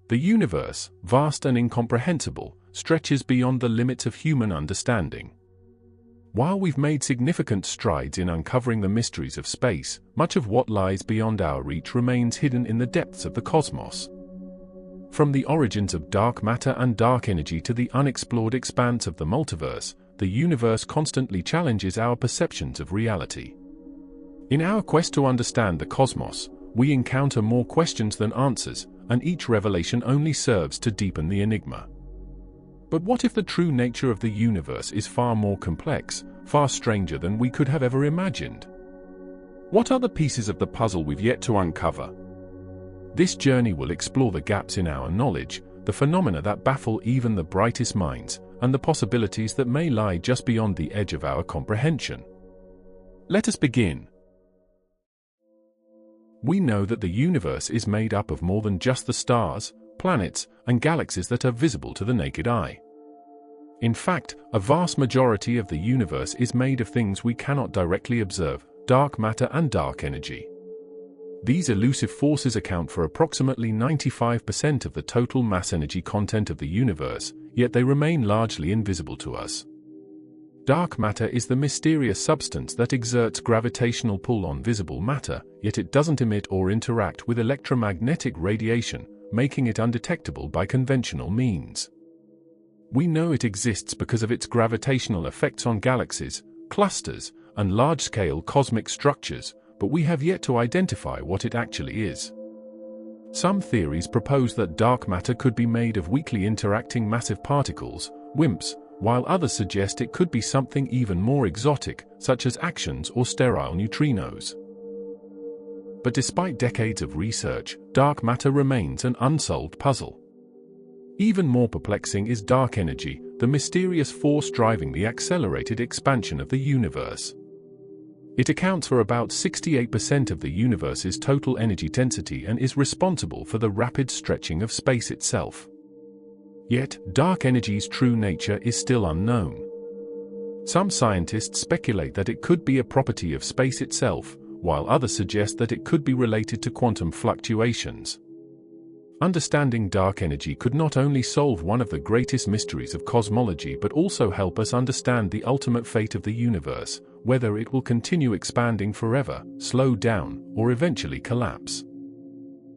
The universe, vast and incomprehensible, stretches beyond the limits of human understanding. While we've made significant strides in uncovering the mysteries of space, much of what lies beyond our reach remains hidden in the depths of the cosmos. From the origins of dark matter and dark energy to the unexplored expanse of the multiverse, the universe constantly challenges our perceptions of reality. In our quest to understand the cosmos, we encounter more questions than answers, and each revelation only serves to deepen the enigma. But what if the true nature of the universe is far more complex, far stranger than we could have ever imagined? What are the pieces of the puzzle we've yet to uncover? This journey will explore the gaps in our knowledge, the phenomena that baffle even the brightest minds, and the possibilities that may lie just beyond the edge of our comprehension. Let us begin. We know that the universe is made up of more than just the stars, planets, and galaxies that are visible to the naked eye. In fact, a vast majority of the universe is made of things we cannot directly observe: dark matter and dark energy. These elusive forces account for approximately 95% of the total mass energy content of the universe, yet they remain largely invisible to us. Dark matter is the mysterious substance that exerts gravitational pull on visible matter, yet it doesn't emit or interact with electromagnetic radiation, making it undetectable by conventional means. We know it exists because of its gravitational effects on galaxies, clusters, and large-scale cosmic structures, but we have yet to identify what it actually is. Some theories propose that dark matter could be made of weakly interacting massive particles, WIMPs, while others suggest it could be something even more exotic, such as actions or sterile neutrinos. But despite decades of research, dark matter remains an unsolved puzzle. Even more perplexing is dark energy, the mysterious force driving the accelerated expansion of the universe. It accounts for about 68% of the universe's total energy density and is responsible for the rapid stretching of space itself. Yet, dark energy's true nature is still unknown. Some scientists speculate that it could be a property of space itself, while others suggest that it could be related to quantum fluctuations. Understanding dark energy could not only solve one of the greatest mysteries of cosmology but also help us understand the ultimate fate of the universe, whether it will continue expanding forever, slow down, or eventually collapse.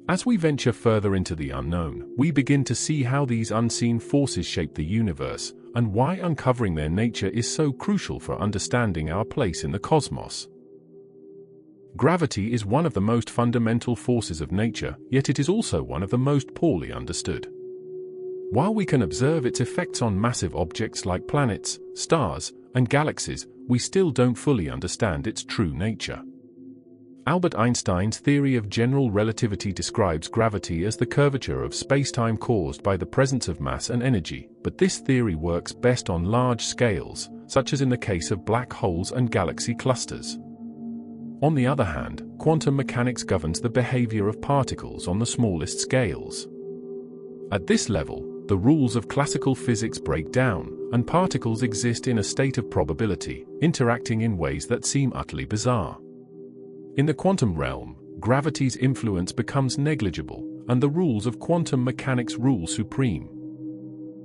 As we venture further into the unknown, we begin to see how these unseen forces shape the universe, and why uncovering their nature is so crucial for understanding our place in the cosmos. Gravity is one of the most fundamental forces of nature, yet it is also one of the most poorly understood. While we can observe its effects on massive objects like planets, stars, and galaxies, we still don't fully understand its true nature. Albert Einstein's theory of general relativity describes gravity as the curvature of spacetime caused by the presence of mass and energy, but this theory works best on large scales, such as in the case of black holes and galaxy clusters. On the other hand, quantum mechanics governs the behavior of particles on the smallest scales. At this level, the rules of classical physics break down, and particles exist in a state of probability, interacting in ways that seem utterly bizarre. In the quantum realm, gravity's influence becomes negligible, and the rules of quantum mechanics rule supreme.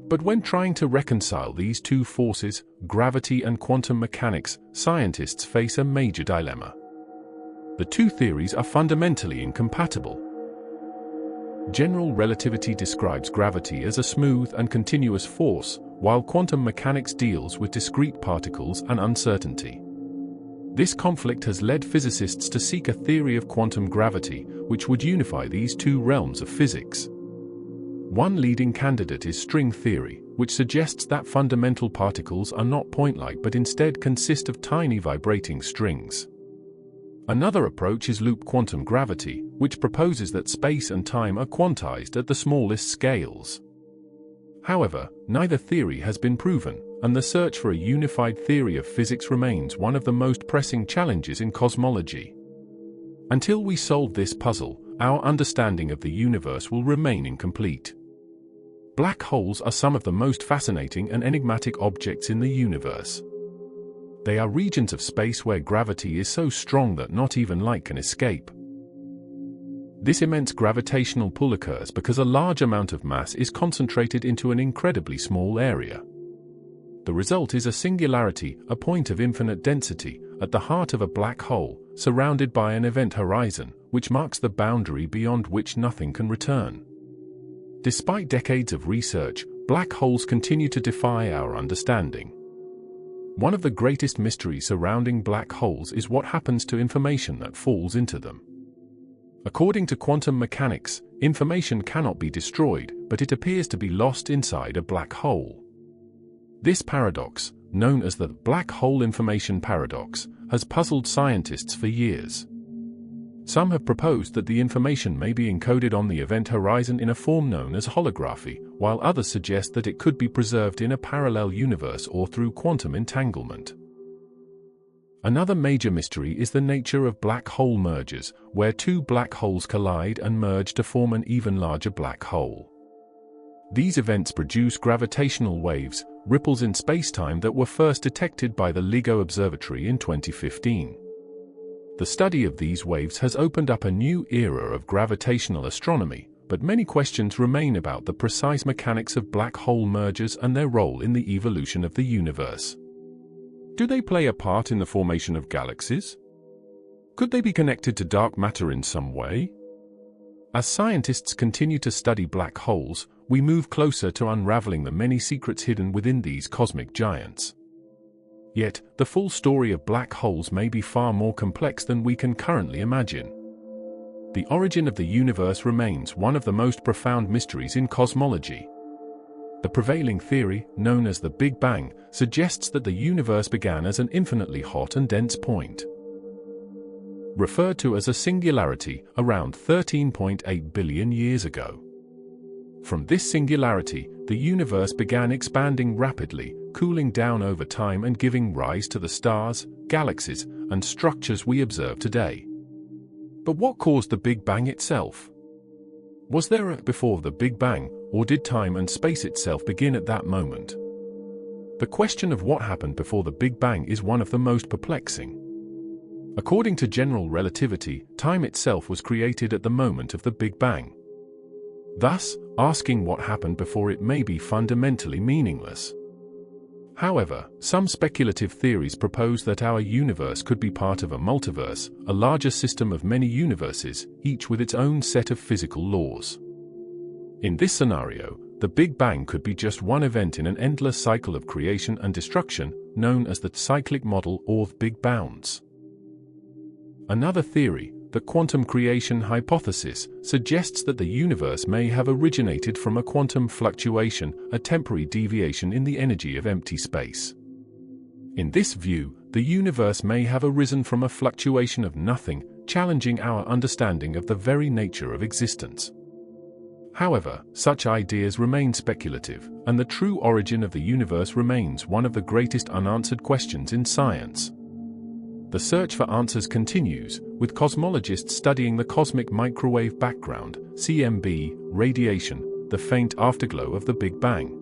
But when trying to reconcile these two forces, gravity and quantum mechanics, scientists face a major dilemma. The two theories are fundamentally incompatible. General relativity describes gravity as a smooth and continuous force, while quantum mechanics deals with discrete particles and uncertainty. This conflict has led physicists to seek a theory of quantum gravity, which would unify these two realms of physics. One leading candidate is string theory, which suggests that fundamental particles are not point-like but instead consist of tiny vibrating strings. Another approach is loop quantum gravity, which proposes that space and time are quantized at the smallest scales. However, neither theory has been proven, and the search for a unified theory of physics remains one of the most pressing challenges in cosmology. Until we solve this puzzle, our understanding of the universe will remain incomplete. Black holes are some of the most fascinating and enigmatic objects in the universe. They are regions of space where gravity is so strong that not even light can escape. This immense gravitational pull occurs because a large amount of mass is concentrated into an incredibly small area. The result is a singularity, a point of infinite density, at the heart of a black hole, surrounded by an event horizon, which marks the boundary beyond which nothing can return. Despite decades of research, black holes continue to defy our understanding. One of the greatest mysteries surrounding black holes is what happens to information that falls into them. According to quantum mechanics, information cannot be destroyed, but it appears to be lost inside a black hole. This paradox, known as the black hole information paradox, has puzzled scientists for years. Some have proposed that the information may be encoded on the event horizon in a form known as holography, while others suggest that it could be preserved in a parallel universe or through quantum entanglement. Another major mystery is the nature of black hole mergers, where two black holes collide and merge to form an even larger black hole. These events produce gravitational waves, ripples in spacetime that were first detected by the LIGO Observatory in 2015. The study of these waves has opened up a new era of gravitational astronomy, but many questions remain about the precise mechanics of black hole mergers and their role in the evolution of the universe. Do they play a part in the formation of galaxies? Could they be connected to dark matter in some way? As scientists continue to study black holes, we move closer to unraveling the many secrets hidden within these cosmic giants. Yet, the full story of black holes may be far more complex than we can currently imagine. The origin of the universe remains one of the most profound mysteries in cosmology. The prevailing theory, known as the Big Bang, suggests that the universe began as an infinitely hot and dense point, referred to as a singularity, around 13.8 billion years ago. From this singularity, the universe began expanding rapidly, cooling down over time and giving rise to the stars, galaxies, and structures we observe today. But what caused the Big Bang itself? Was there a before the Big Bang, or did time and space itself begin at that moment? The question of what happened before the Big Bang is one of the most perplexing. According to general relativity, time itself was created at the moment of the Big Bang. Thus, asking what happened before it may be fundamentally meaningless. However, some speculative theories propose that our universe could be part of a multiverse, a larger system of many universes, each with its own set of physical laws. In this scenario, the Big Bang could be just one event in an endless cycle of creation and destruction, known as the cyclic model or Big Bounds. Another theory, the quantum creation hypothesis, suggests that the universe may have originated from a quantum fluctuation, a temporary deviation in the energy of empty space. In this view, the universe may have arisen from a fluctuation of nothing, challenging our understanding of the very nature of existence. However, such ideas remain speculative, and the true origin of the universe remains one of the greatest unanswered questions in science. The search for answers continues, with cosmologists studying the cosmic microwave background, CMB, radiation, the faint afterglow of the Big Bang.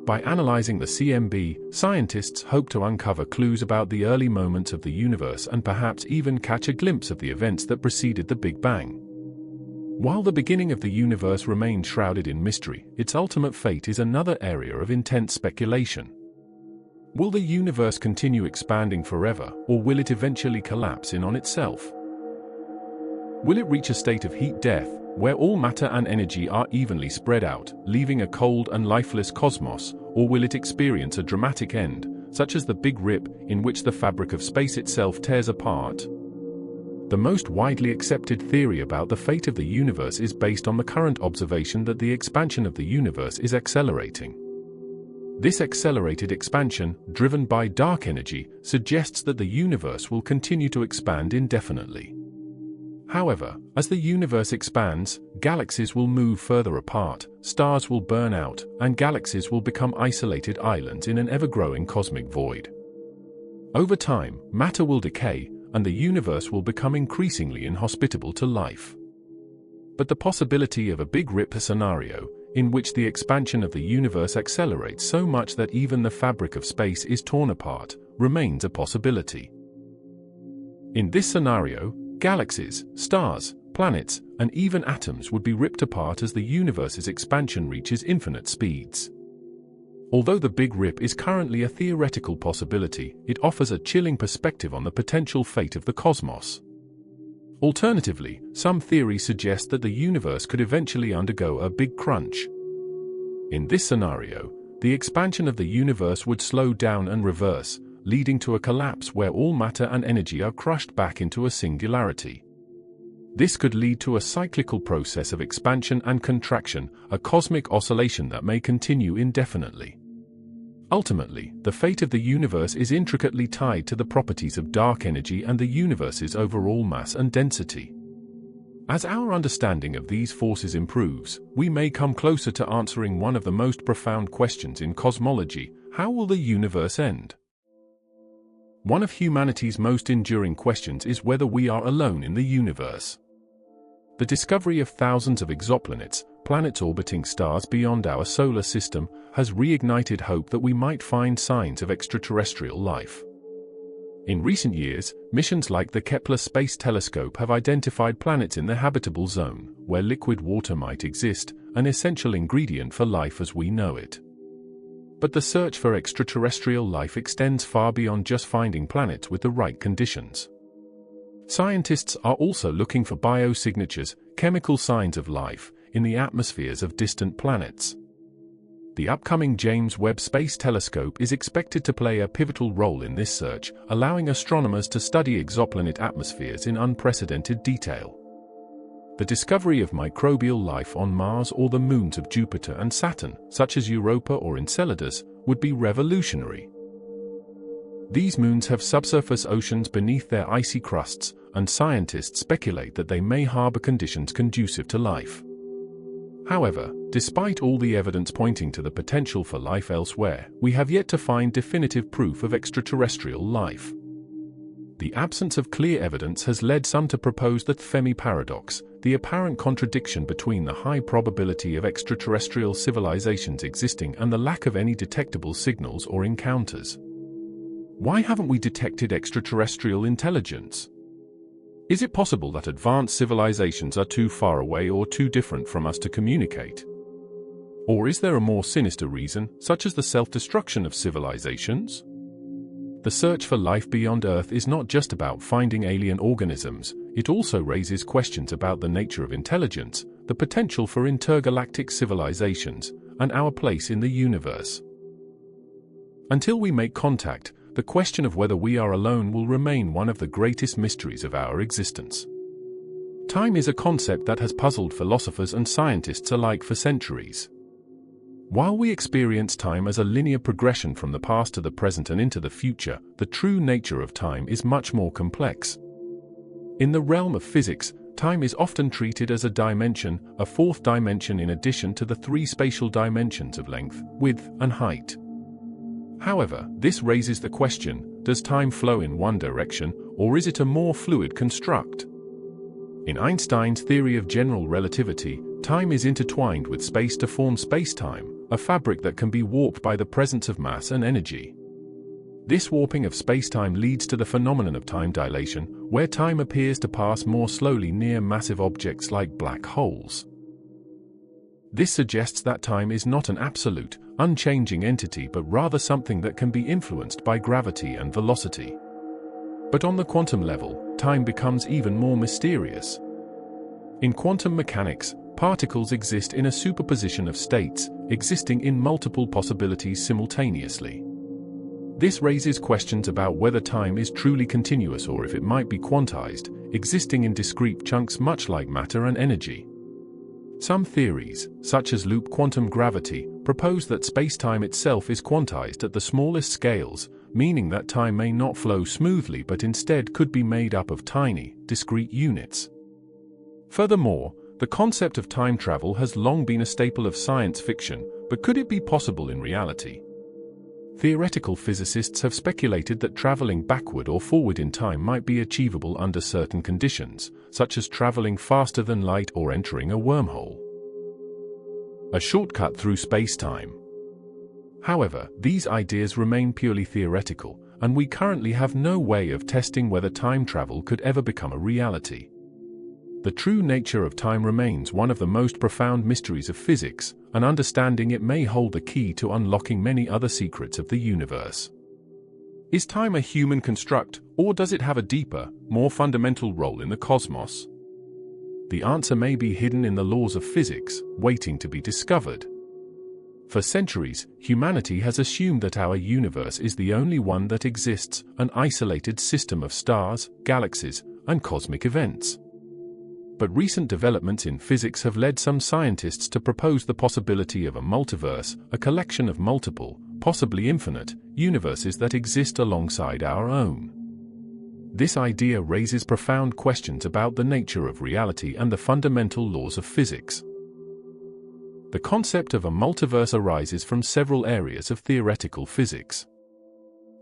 By analyzing the CMB, scientists hope to uncover clues about the early moments of the universe and perhaps even catch a glimpse of the events that preceded the Big Bang. While the beginning of the universe remains shrouded in mystery, its ultimate fate is another area of intense speculation. Will the universe continue expanding forever, or will it eventually collapse in on itself? Will it reach a state of heat death, where all matter and energy are evenly spread out, leaving a cold and lifeless cosmos, or will it experience a dramatic end, such as the Big Rip, in which the fabric of space itself tears apart? The most widely accepted theory about the fate of the universe is based on the current observation that the expansion of the universe is accelerating. This accelerated expansion, driven by dark energy, suggests that the universe will continue to expand indefinitely. However, as the universe expands, galaxies will move further apart, stars will burn out, and galaxies will become isolated islands in an ever-growing cosmic void. Over time, matter will decay, and the universe will become increasingly inhospitable to life. But the possibility of a Big Rip scenario, in which the expansion of the universe accelerates so much that even the fabric of space is torn apart, remains a possibility. In this scenario, galaxies, stars, planets, and even atoms would be ripped apart as the universe's expansion reaches infinite speeds. Although the Big Rip is currently a theoretical possibility, it offers a chilling perspective on the potential fate of the cosmos. Alternatively, some theories suggest that the universe could eventually undergo a big crunch. In this scenario, the expansion of the universe would slow down and reverse, leading to a collapse where all matter and energy are crushed back into a singularity. This could lead to a cyclical process of expansion and contraction, a cosmic oscillation that may continue indefinitely. Ultimately, the fate of the universe is intricately tied to the properties of dark energy and the universe's overall mass and density. As our understanding of these forces improves, we may come closer to answering one of the most profound questions in cosmology: how will the universe end? One of humanity's most enduring questions is whether we are alone in the universe. The discovery of thousands of exoplanets, planets orbiting stars beyond our solar system, has reignited hope that we might find signs of extraterrestrial life. In recent years, missions like the Kepler Space Telescope have identified planets in the habitable zone, where liquid water might exist, an essential ingredient for life as we know it. But the search for extraterrestrial life extends far beyond just finding planets with the right conditions. Scientists are also looking for biosignatures, chemical signs of life, in the atmospheres of distant planets. The upcoming James Webb Space Telescope is expected to play a pivotal role in this search, allowing astronomers to study exoplanet atmospheres in unprecedented detail. The discovery of microbial life on Mars or the moons of Jupiter and Saturn, such as Europa or Enceladus, would be revolutionary. These moons have subsurface oceans beneath their icy crusts, and scientists speculate that they may harbor conditions conducive to life. However, despite all the evidence pointing to the potential for life elsewhere, we have yet to find definitive proof of extraterrestrial life. The absence of clear evidence has led some to propose the Fermi paradox, the apparent contradiction between the high probability of extraterrestrial civilizations existing and the lack of any detectable signals or encounters. Why haven't we detected extraterrestrial intelligence? Is it possible that advanced civilizations are too far away or too different from us to communicate? Or is there a more sinister reason, such as the self-destruction of civilizations? The search for life beyond Earth is not just about finding alien organisms, it also raises questions about the nature of intelligence, the potential for intergalactic civilizations, and our place in the universe. Until we make contact, the question of whether we are alone will remain one of the greatest mysteries of our existence. Time is a concept that has puzzled philosophers and scientists alike for centuries. While we experience time as a linear progression from the past to the present and into the future, the true nature of time is much more complex. In the realm of physics, time is often treated as a dimension, a fourth dimension in addition to the three spatial dimensions of length, width, and height. However, this raises the question, does time flow in one direction, or is it a more fluid construct? In Einstein's theory of general relativity, time is intertwined with space to form spacetime, a fabric that can be warped by the presence of mass and energy. This warping of spacetime leads to the phenomenon of time dilation, where time appears to pass more slowly near massive objects like black holes. This suggests that time is not an absolute, unchanging entity but rather something that can be influenced by gravity and velocity. But on the quantum level, time becomes even more mysterious. In quantum mechanics, particles exist in a superposition of states, existing in multiple possibilities simultaneously. This raises questions about whether time is truly continuous or if it might be quantized, existing in discrete chunks much like matter and energy. Some theories, such as loop quantum gravity, propose that spacetime itself is quantized at the smallest scales, meaning that time may not flow smoothly but instead could be made up of tiny, discrete units. Furthermore, the concept of time travel has long been a staple of science fiction, but could it be possible in reality? Theoretical physicists have speculated that traveling backward or forward in time might be achievable under certain conditions, such as traveling faster than light or entering a wormhole. A shortcut through space-time. However, these ideas remain purely theoretical, and we currently have no way of testing whether time travel could ever become a reality. The true nature of time remains one of the most profound mysteries of physics, and understanding it may hold the key to unlocking many other secrets of the universe. Is time a human construct, or does it have a deeper, more fundamental role in the cosmos? The answer may be hidden in the laws of physics, waiting to be discovered. For centuries, humanity has assumed that our universe is the only one that exists, an isolated system of stars, galaxies, and cosmic events. But recent developments in physics have led some scientists to propose the possibility of a multiverse, a collection of multiple, possibly infinite, universes that exist alongside our own. This idea raises profound questions about the nature of reality and the fundamental laws of physics. The concept of a multiverse arises from several areas of theoretical physics.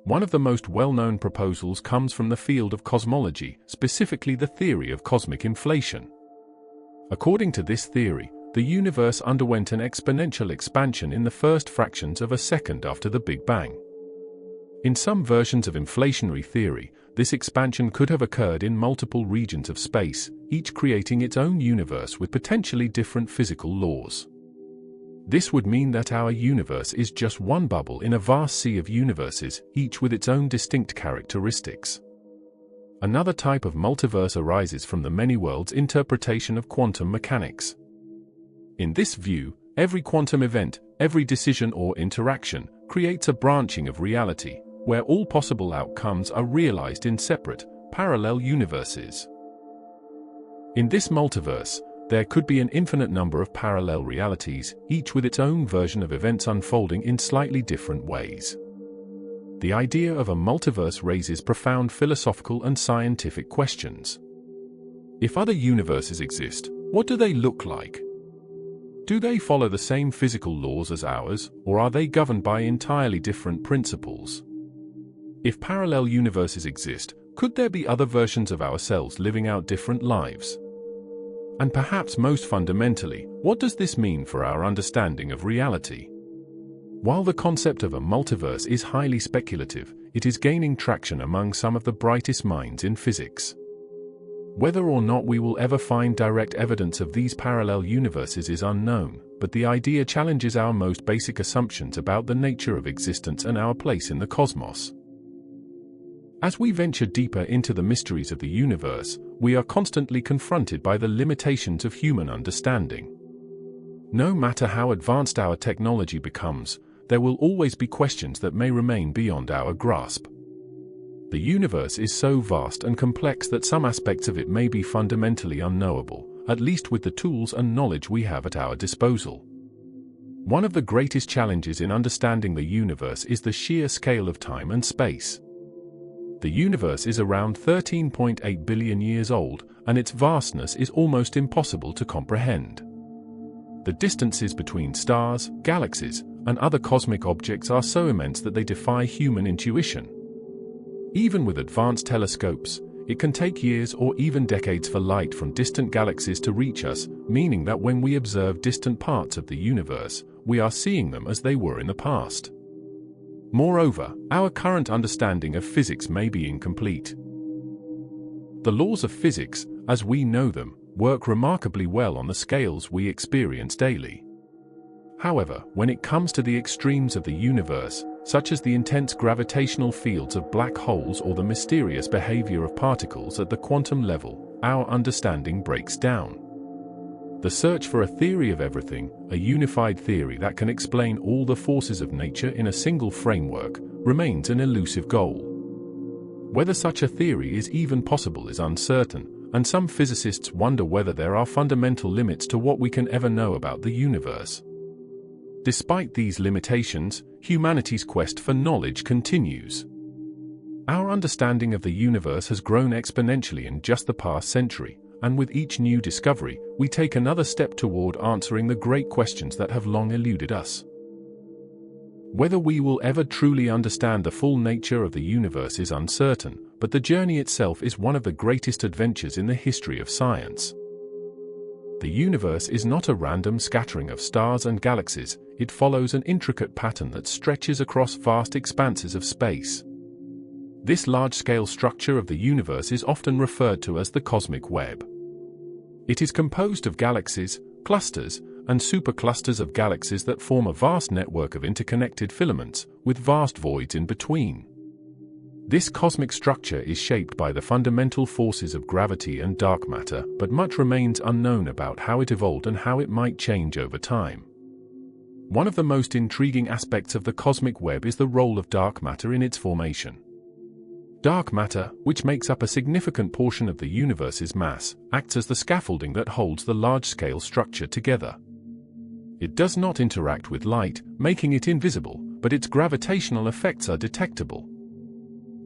One of the most well-known proposals comes from the field of cosmology, specifically the theory of cosmic inflation. According to this theory, the universe underwent an exponential expansion in the first fractions of a second after the Big Bang. In some versions of inflationary theory, this expansion could have occurred in multiple regions of space, each creating its own universe with potentially different physical laws. This would mean that our universe is just one bubble in a vast sea of universes, each with its own distinct characteristics. Another type of multiverse arises from the many worlds interpretation of quantum mechanics. In this view, every quantum event, every decision or interaction, creates a branching of reality, where all possible outcomes are realized in separate, parallel universes. In this multiverse, there could be an infinite number of parallel realities, each with its own version of events unfolding in slightly different ways. The idea of a multiverse raises profound philosophical and scientific questions. If other universes exist, what do they look like? Do they follow the same physical laws as ours, or are they governed by entirely different principles? If parallel universes exist, could there be other versions of ourselves living out different lives? And perhaps most fundamentally, what does this mean for our understanding of reality? While the concept of a multiverse is highly speculative, it is gaining traction among some of the brightest minds in physics. Whether or not we will ever find direct evidence of these parallel universes is unknown, but the idea challenges our most basic assumptions about the nature of existence and our place in the cosmos. As we venture deeper into the mysteries of the universe, we are constantly confronted by the limitations of human understanding. No matter how advanced our technology becomes, there will always be questions that may remain beyond our grasp. The universe is so vast and complex that some aspects of it may be fundamentally unknowable, at least with the tools and knowledge we have at our disposal. One of the greatest challenges in understanding the universe is the sheer scale of time and space. The universe is around 13.8 billion years old, and its vastness is almost impossible to comprehend. The distances between stars, galaxies, and other cosmic objects are so immense that they defy human intuition. Even with advanced telescopes, it can take years or even decades for light from distant galaxies to reach us, meaning that when we observe distant parts of the universe, we are seeing them as they were in the past. Moreover, our current understanding of physics may be incomplete. The laws of physics, as we know them, work remarkably well on the scales we experience daily. However, when it comes to the extremes of the universe, such as the intense gravitational fields of black holes or the mysterious behavior of particles at the quantum level, our understanding breaks down. The search for a theory of everything, a unified theory that can explain all the forces of nature in a single framework, remains an elusive goal. Whether such a theory is even possible is uncertain, and some physicists wonder whether there are fundamental limits to what we can ever know about the universe. Despite these limitations, humanity's quest for knowledge continues. Our understanding of the universe has grown exponentially in just the past century, and with each new discovery, we take another step toward answering the great questions that have long eluded us. Whether we will ever truly understand the full nature of the universe is uncertain, but the journey itself is one of the greatest adventures in the history of science. The universe is not a random scattering of stars and galaxies, it follows an intricate pattern that stretches across vast expanses of space. This large-scale structure of the universe is often referred to as the cosmic web. It is composed of galaxies, clusters, and superclusters of galaxies that form a vast network of interconnected filaments, with vast voids in between. This cosmic structure is shaped by the fundamental forces of gravity and dark matter, but much remains unknown about how it evolved and how it might change over time. One of the most intriguing aspects of the cosmic web is the role of dark matter in its formation. Dark matter, which makes up a significant portion of the universe's mass, acts as the scaffolding that holds the large-scale structure together. It does not interact with light, making it invisible, but its gravitational effects are detectable.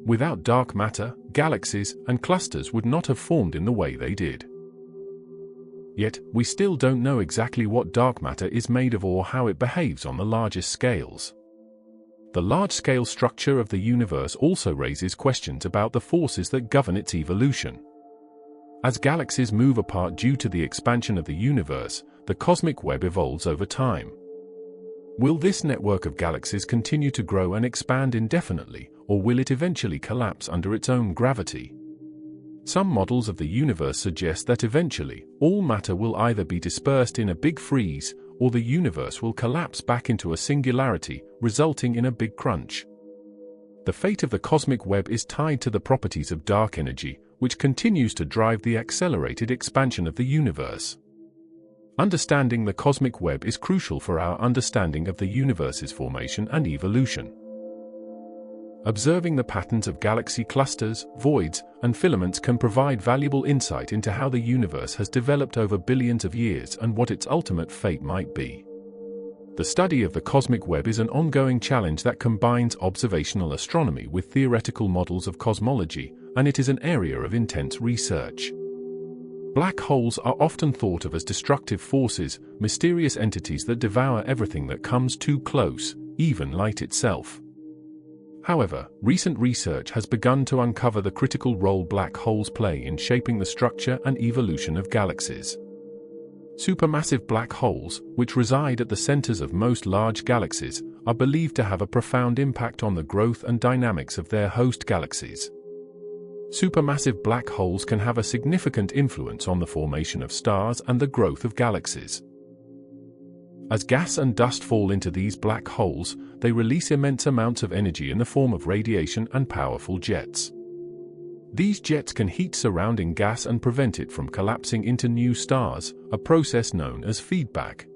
Without dark matter, galaxies and clusters would not have formed in the way they did. Yet, we still don't know exactly what dark matter is made of or how it behaves on the largest scales. The large-scale structure of the universe also raises questions about the forces that govern its evolution. As galaxies move apart due to the expansion of the universe, the cosmic web evolves over time. Will this network of galaxies continue to grow and expand indefinitely, or will it eventually collapse under its own gravity? Some models of the universe suggest that eventually, all matter will either be dispersed in a big freeze, or the universe will collapse back into a singularity, resulting in a big crunch. The fate of the cosmic web is tied to the properties of dark energy, which continues to drive the accelerated expansion of the universe. Understanding the cosmic web is crucial for our understanding of the universe's formation and evolution. Observing the patterns of galaxy clusters, voids, and filaments can provide valuable insight into how the universe has developed over billions of years and what its ultimate fate might be. The study of the cosmic web is an ongoing challenge that combines observational astronomy with theoretical models of cosmology, and it is an area of intense research. Black holes are often thought of as destructive forces, mysterious entities that devour everything that comes too close, even light itself. However, recent research has begun to uncover the critical role black holes play in shaping the structure and evolution of galaxies. Supermassive black holes, which reside at the centers of most large galaxies, are believed to have a profound impact on the growth and dynamics of their host galaxies. Supermassive black holes can have a significant influence on the formation of stars and the growth of galaxies. As gas and dust fall into these black holes, they release immense amounts of energy in the form of radiation and powerful jets. These jets can heat surrounding gas and prevent it from collapsing into new stars, a process known as feedback.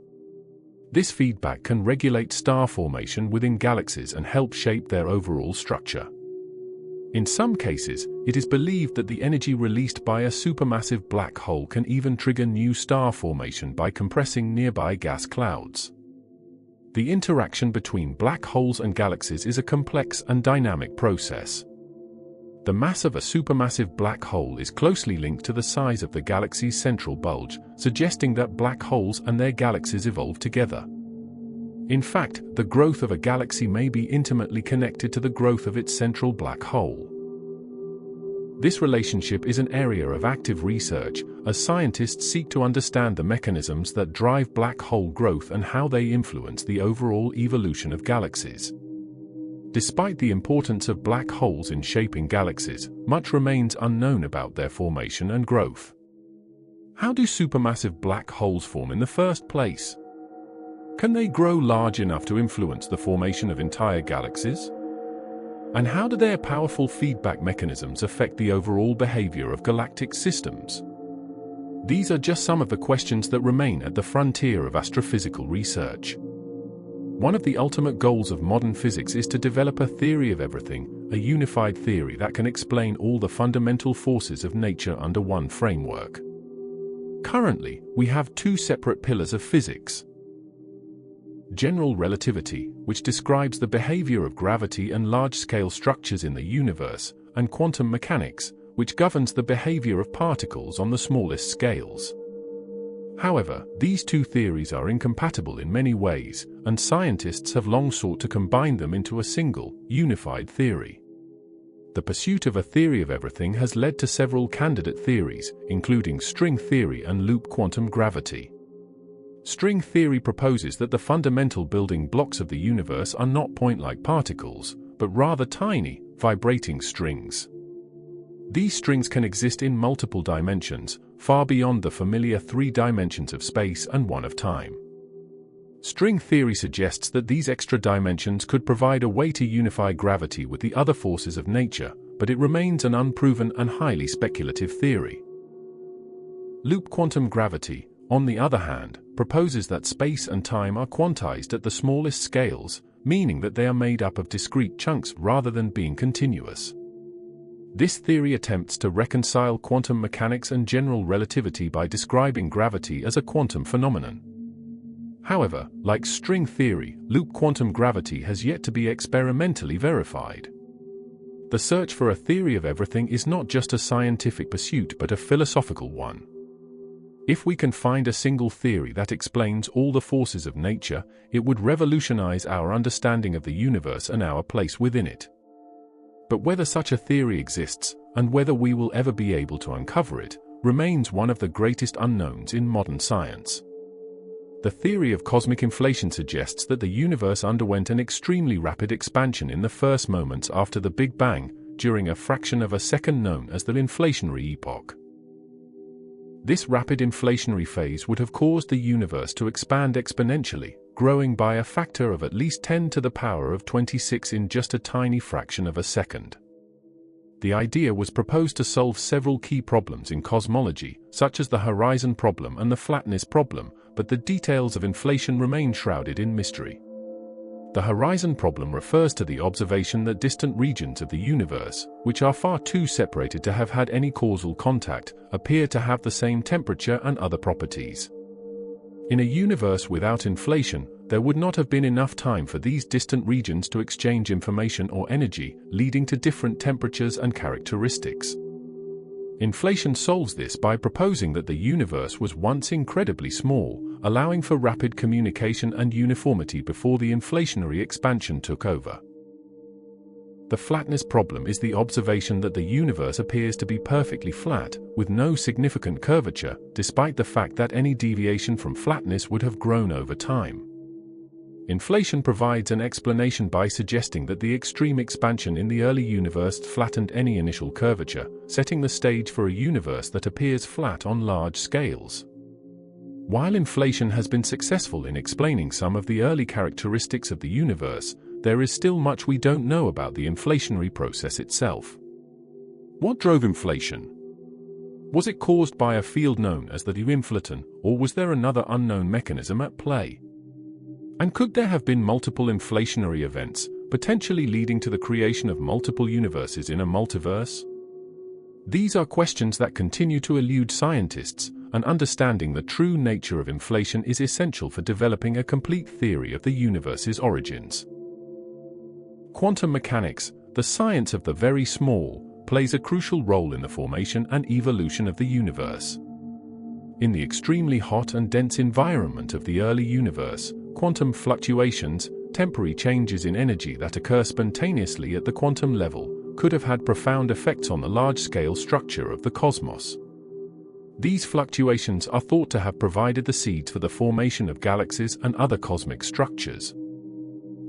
This feedback can regulate star formation within galaxies and help shape their overall structure. In some cases, it is believed that the energy released by a supermassive black hole can even trigger new star formation by compressing nearby gas clouds. The interaction between black holes and galaxies is a complex and dynamic process. The mass of a supermassive black hole is closely linked to the size of the galaxy's central bulge, suggesting that black holes and their galaxies evolve together. In fact, the growth of a galaxy may be intimately connected to the growth of its central black hole. This relationship is an area of active research, as scientists seek to understand the mechanisms that drive black hole growth and how they influence the overall evolution of galaxies. Despite the importance of black holes in shaping galaxies, much remains unknown about their formation and growth. How do supermassive black holes form in the first place? Can they grow large enough to influence the formation of entire galaxies? And how do their powerful feedback mechanisms affect the overall behavior of galactic systems? These are just some of the questions that remain at the frontier of astrophysical research. One of the ultimate goals of modern physics is to develop a theory of everything, a unified theory that can explain all the fundamental forces of nature under one framework. Currently, we have two separate pillars of physics. General relativity, which describes the behavior of gravity and large-scale structures in the universe, and quantum mechanics, which governs the behavior of particles on the smallest scales. However, these two theories are incompatible in many ways, and scientists have long sought to combine them into a single, unified theory. The pursuit of a theory of everything has led to several candidate theories, including string theory and loop quantum gravity. String theory proposes that the fundamental building blocks of the universe are not point-like particles, but rather tiny, vibrating strings. These strings can exist in multiple dimensions, far beyond the familiar 3 dimensions of space and 1 of time. String theory suggests that these extra dimensions could provide a way to unify gravity with the other forces of nature, but it remains an unproven and highly speculative theory. Loop quantum gravity, on the other hand, proposes that space and time are quantized at the smallest scales, meaning that they are made up of discrete chunks rather than being continuous. This theory attempts to reconcile quantum mechanics and general relativity by describing gravity as a quantum phenomenon. However, like string theory, loop quantum gravity has yet to be experimentally verified. The search for a theory of everything is not just a scientific pursuit but a philosophical one. If we can find a single theory that explains all the forces of nature, it would revolutionize our understanding of the universe and our place within it. But whether such a theory exists, and whether we will ever be able to uncover it, remains one of the greatest unknowns in modern science. The theory of cosmic inflation suggests that the universe underwent an extremely rapid expansion in the first moments after the Big Bang, during a fraction of a second known as the inflationary epoch. This rapid inflationary phase would have caused the universe to expand exponentially, growing by a factor of at least 10 to the power of 26 in just a tiny fraction of a second. The idea was proposed to solve several key problems in cosmology, such as the horizon problem and the flatness problem, but the details of inflation remain shrouded in mystery. The horizon problem refers to the observation that distant regions of the universe, which are far too separated to have had any causal contact, appear to have the same temperature and other properties. In a universe without inflation, there would not have been enough time for these distant regions to exchange information or energy, leading to different temperatures and characteristics. Inflation solves this by proposing that the universe was once incredibly small, allowing for rapid communication and uniformity before the inflationary expansion took over. The flatness problem is the observation that the universe appears to be perfectly flat, with no significant curvature, despite the fact that any deviation from flatness would have grown over time. Inflation provides an explanation by suggesting that the extreme expansion in the early universe flattened any initial curvature, setting the stage for a universe that appears flat on large scales. While inflation has been successful in explaining some of the early characteristics of the universe, there is still much we don't know about the inflationary process itself. What drove inflation? Was it caused by a field known as the inflaton, or was there another unknown mechanism at play? And could there have been multiple inflationary events, potentially leading to the creation of multiple universes in a multiverse? These are questions that continue to elude scientists, and understanding the true nature of inflation is essential for developing a complete theory of the universe's origins. Quantum mechanics, the science of the very small, plays a crucial role in the formation and evolution of the universe. In the extremely hot and dense environment of the early universe, quantum fluctuations, temporary changes in energy that occur spontaneously at the quantum level, could have had profound effects on the large-scale structure of the cosmos. These fluctuations are thought to have provided the seeds for the formation of galaxies and other cosmic structures.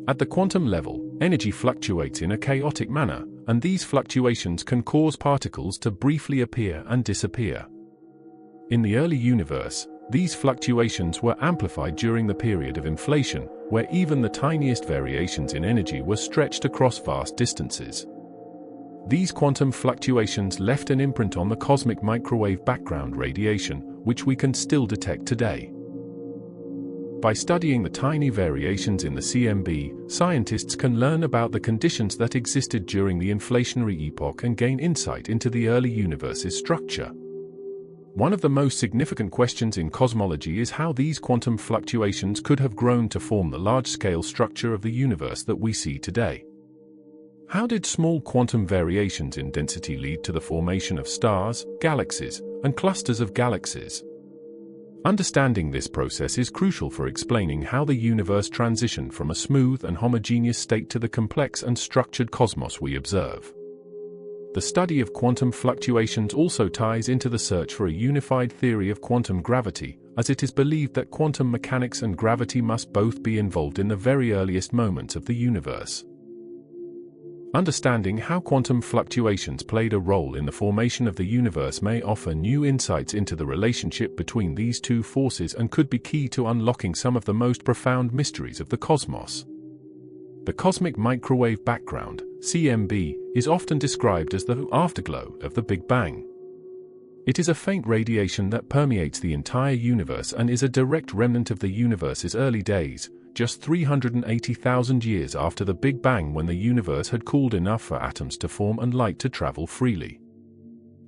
At the quantum level, energy fluctuates in a chaotic manner, and these fluctuations can cause particles to briefly appear and disappear. In the early universe, these fluctuations were amplified during the period of inflation, where even the tiniest variations in energy were stretched across vast distances. These quantum fluctuations left an imprint on the cosmic microwave background radiation, which we can still detect today. By studying the tiny variations in the CMB, scientists can learn about the conditions that existed during the inflationary epoch and gain insight into the early universe's structure. One of the most significant questions in cosmology is how these quantum fluctuations could have grown to form the large-scale structure of the universe that we see today. How did small quantum variations in density lead to the formation of stars, galaxies, and clusters of galaxies? Understanding this process is crucial for explaining how the universe transitioned from a smooth and homogeneous state to the complex and structured cosmos we observe. The study of quantum fluctuations also ties into the search for a unified theory of quantum gravity, as it is believed that quantum mechanics and gravity must both be involved in the very earliest moments of the universe. Understanding how quantum fluctuations played a role in the formation of the universe may offer new insights into the relationship between these two forces and could be key to unlocking some of the most profound mysteries of the cosmos. The cosmic microwave background, CMB, is often described as the afterglow of the Big Bang. It is a faint radiation that permeates the entire universe and is a direct remnant of the universe's early days, just 380,000 years after the Big Bang, when the universe had cooled enough for atoms to form and light to travel freely.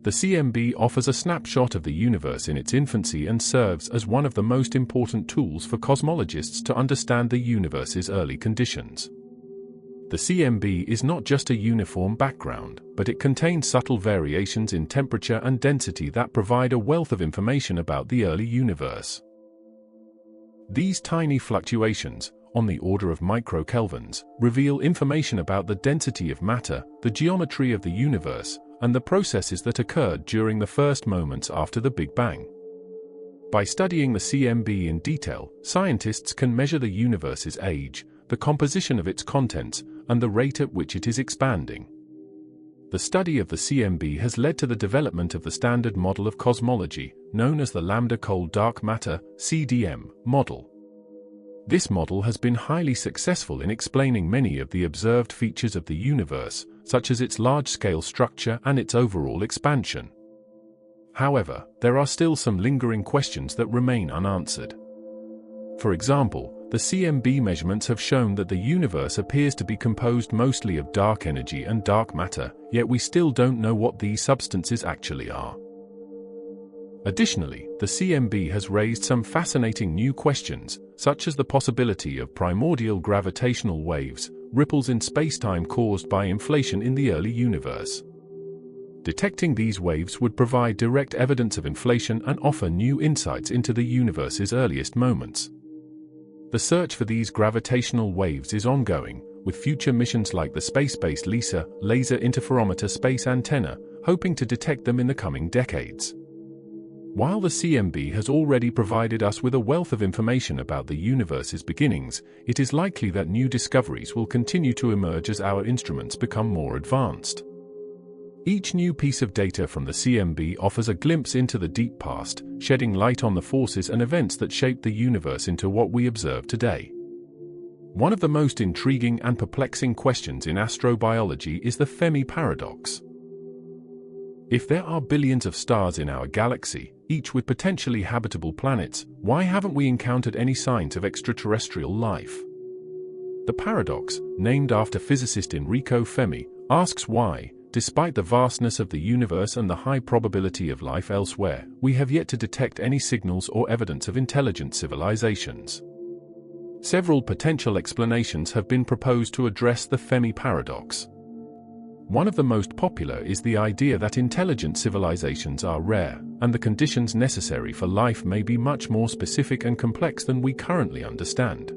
The CMB offers a snapshot of the universe in its infancy and serves as one of the most important tools for cosmologists to understand the universe's early conditions. The CMB is not just a uniform background, but it contains subtle variations in temperature and density that provide a wealth of information about the early universe. These tiny fluctuations, on the order of microkelvins, reveal information about the density of matter, the geometry of the universe, and the processes that occurred during the first moments after the Big Bang. By studying the CMB in detail, scientists can measure the universe's age, the composition of its contents, and the rate at which it is expanding. The study of the CMB has led to the development of the standard model of cosmology, known as the lambda-cold dark matter (CDM) model. This model has been highly successful in explaining many of the observed features of the universe, such as its large-scale structure and its overall expansion. However, there are still some lingering questions that remain unanswered. For example, the CMB measurements have shown that the universe appears to be composed mostly of dark energy and dark matter, yet we still don't know what these substances actually are. Additionally, the CMB has raised some fascinating new questions, such as the possibility of primordial gravitational waves, ripples in spacetime caused by inflation in the early universe. Detecting these waves would provide direct evidence of inflation and offer new insights into the universe's earliest moments. The search for these gravitational waves is ongoing, with future missions like the space-based LISA, Laser Interferometer Space Antenna, hoping to detect them in the coming decades. While the CMB has already provided us with a wealth of information about the universe's beginnings, it is likely that new discoveries will continue to emerge as our instruments become more advanced. Each new piece of data from the CMB offers a glimpse into the deep past, shedding light on the forces and events that shaped the universe into what we observe today. One of the most intriguing and perplexing questions in astrobiology is the Fermi paradox. If there are billions of stars in our galaxy, each with potentially habitable planets, why haven't we encountered any signs of extraterrestrial life? The paradox, named after physicist Enrico Fermi, asks why, despite the vastness of the universe and the high probability of life elsewhere, we have yet to detect any signals or evidence of intelligent civilizations. Several potential explanations have been proposed to address the Fermi paradox. One of the most popular is the idea that intelligent civilizations are rare, and the conditions necessary for life may be much more specific and complex than we currently understand.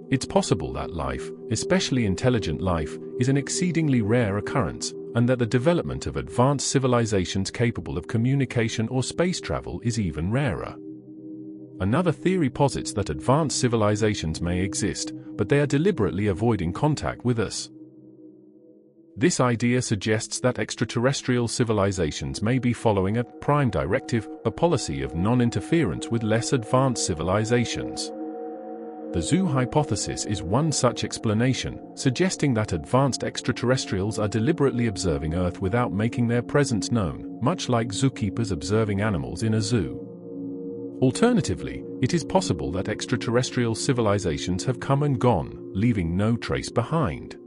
It's possible that life, especially intelligent life, is an exceedingly rare occurrence, and that the development of advanced civilizations capable of communication or space travel is even rarer. Another theory posits that advanced civilizations may exist, but they are deliberately avoiding contact with us. This idea suggests that extraterrestrial civilizations may be following a prime directive, a policy of non-interference with less advanced civilizations. The zoo hypothesis is one such explanation, suggesting that advanced extraterrestrials are deliberately observing Earth without making their presence known, much like zookeepers observing animals in a zoo. Alternatively, it is possible that extraterrestrial civilizations have come and gone, leaving no trace behind.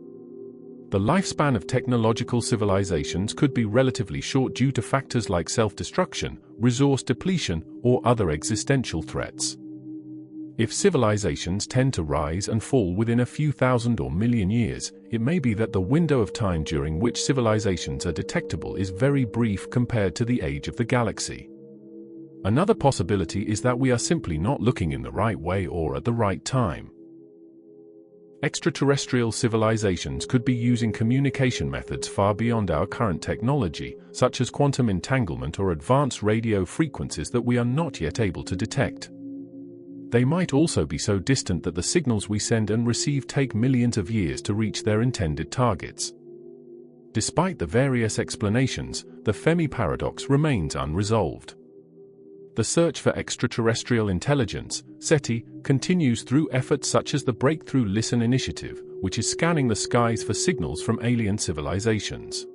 The lifespan of technological civilizations could be relatively short due to factors like self-destruction, resource depletion, or other existential threats. If civilizations tend to rise and fall within a few thousand or million years, it may be that the window of time during which civilizations are detectable is very brief compared to the age of the galaxy. Another possibility is that we are simply not looking in the right way or at the right time. Extraterrestrial civilizations could be using communication methods far beyond our current technology, such as quantum entanglement or advanced radio frequencies that we are not yet able to detect. they might also be so distant that the signals we send and receive take millions of years to reach their intended targets. Despite the various explanations, the Fermi paradox remains unresolved. The search for extraterrestrial intelligence, SETI, continues through efforts such as the Breakthrough Listen initiative, which is scanning the skies for signals from alien civilizations.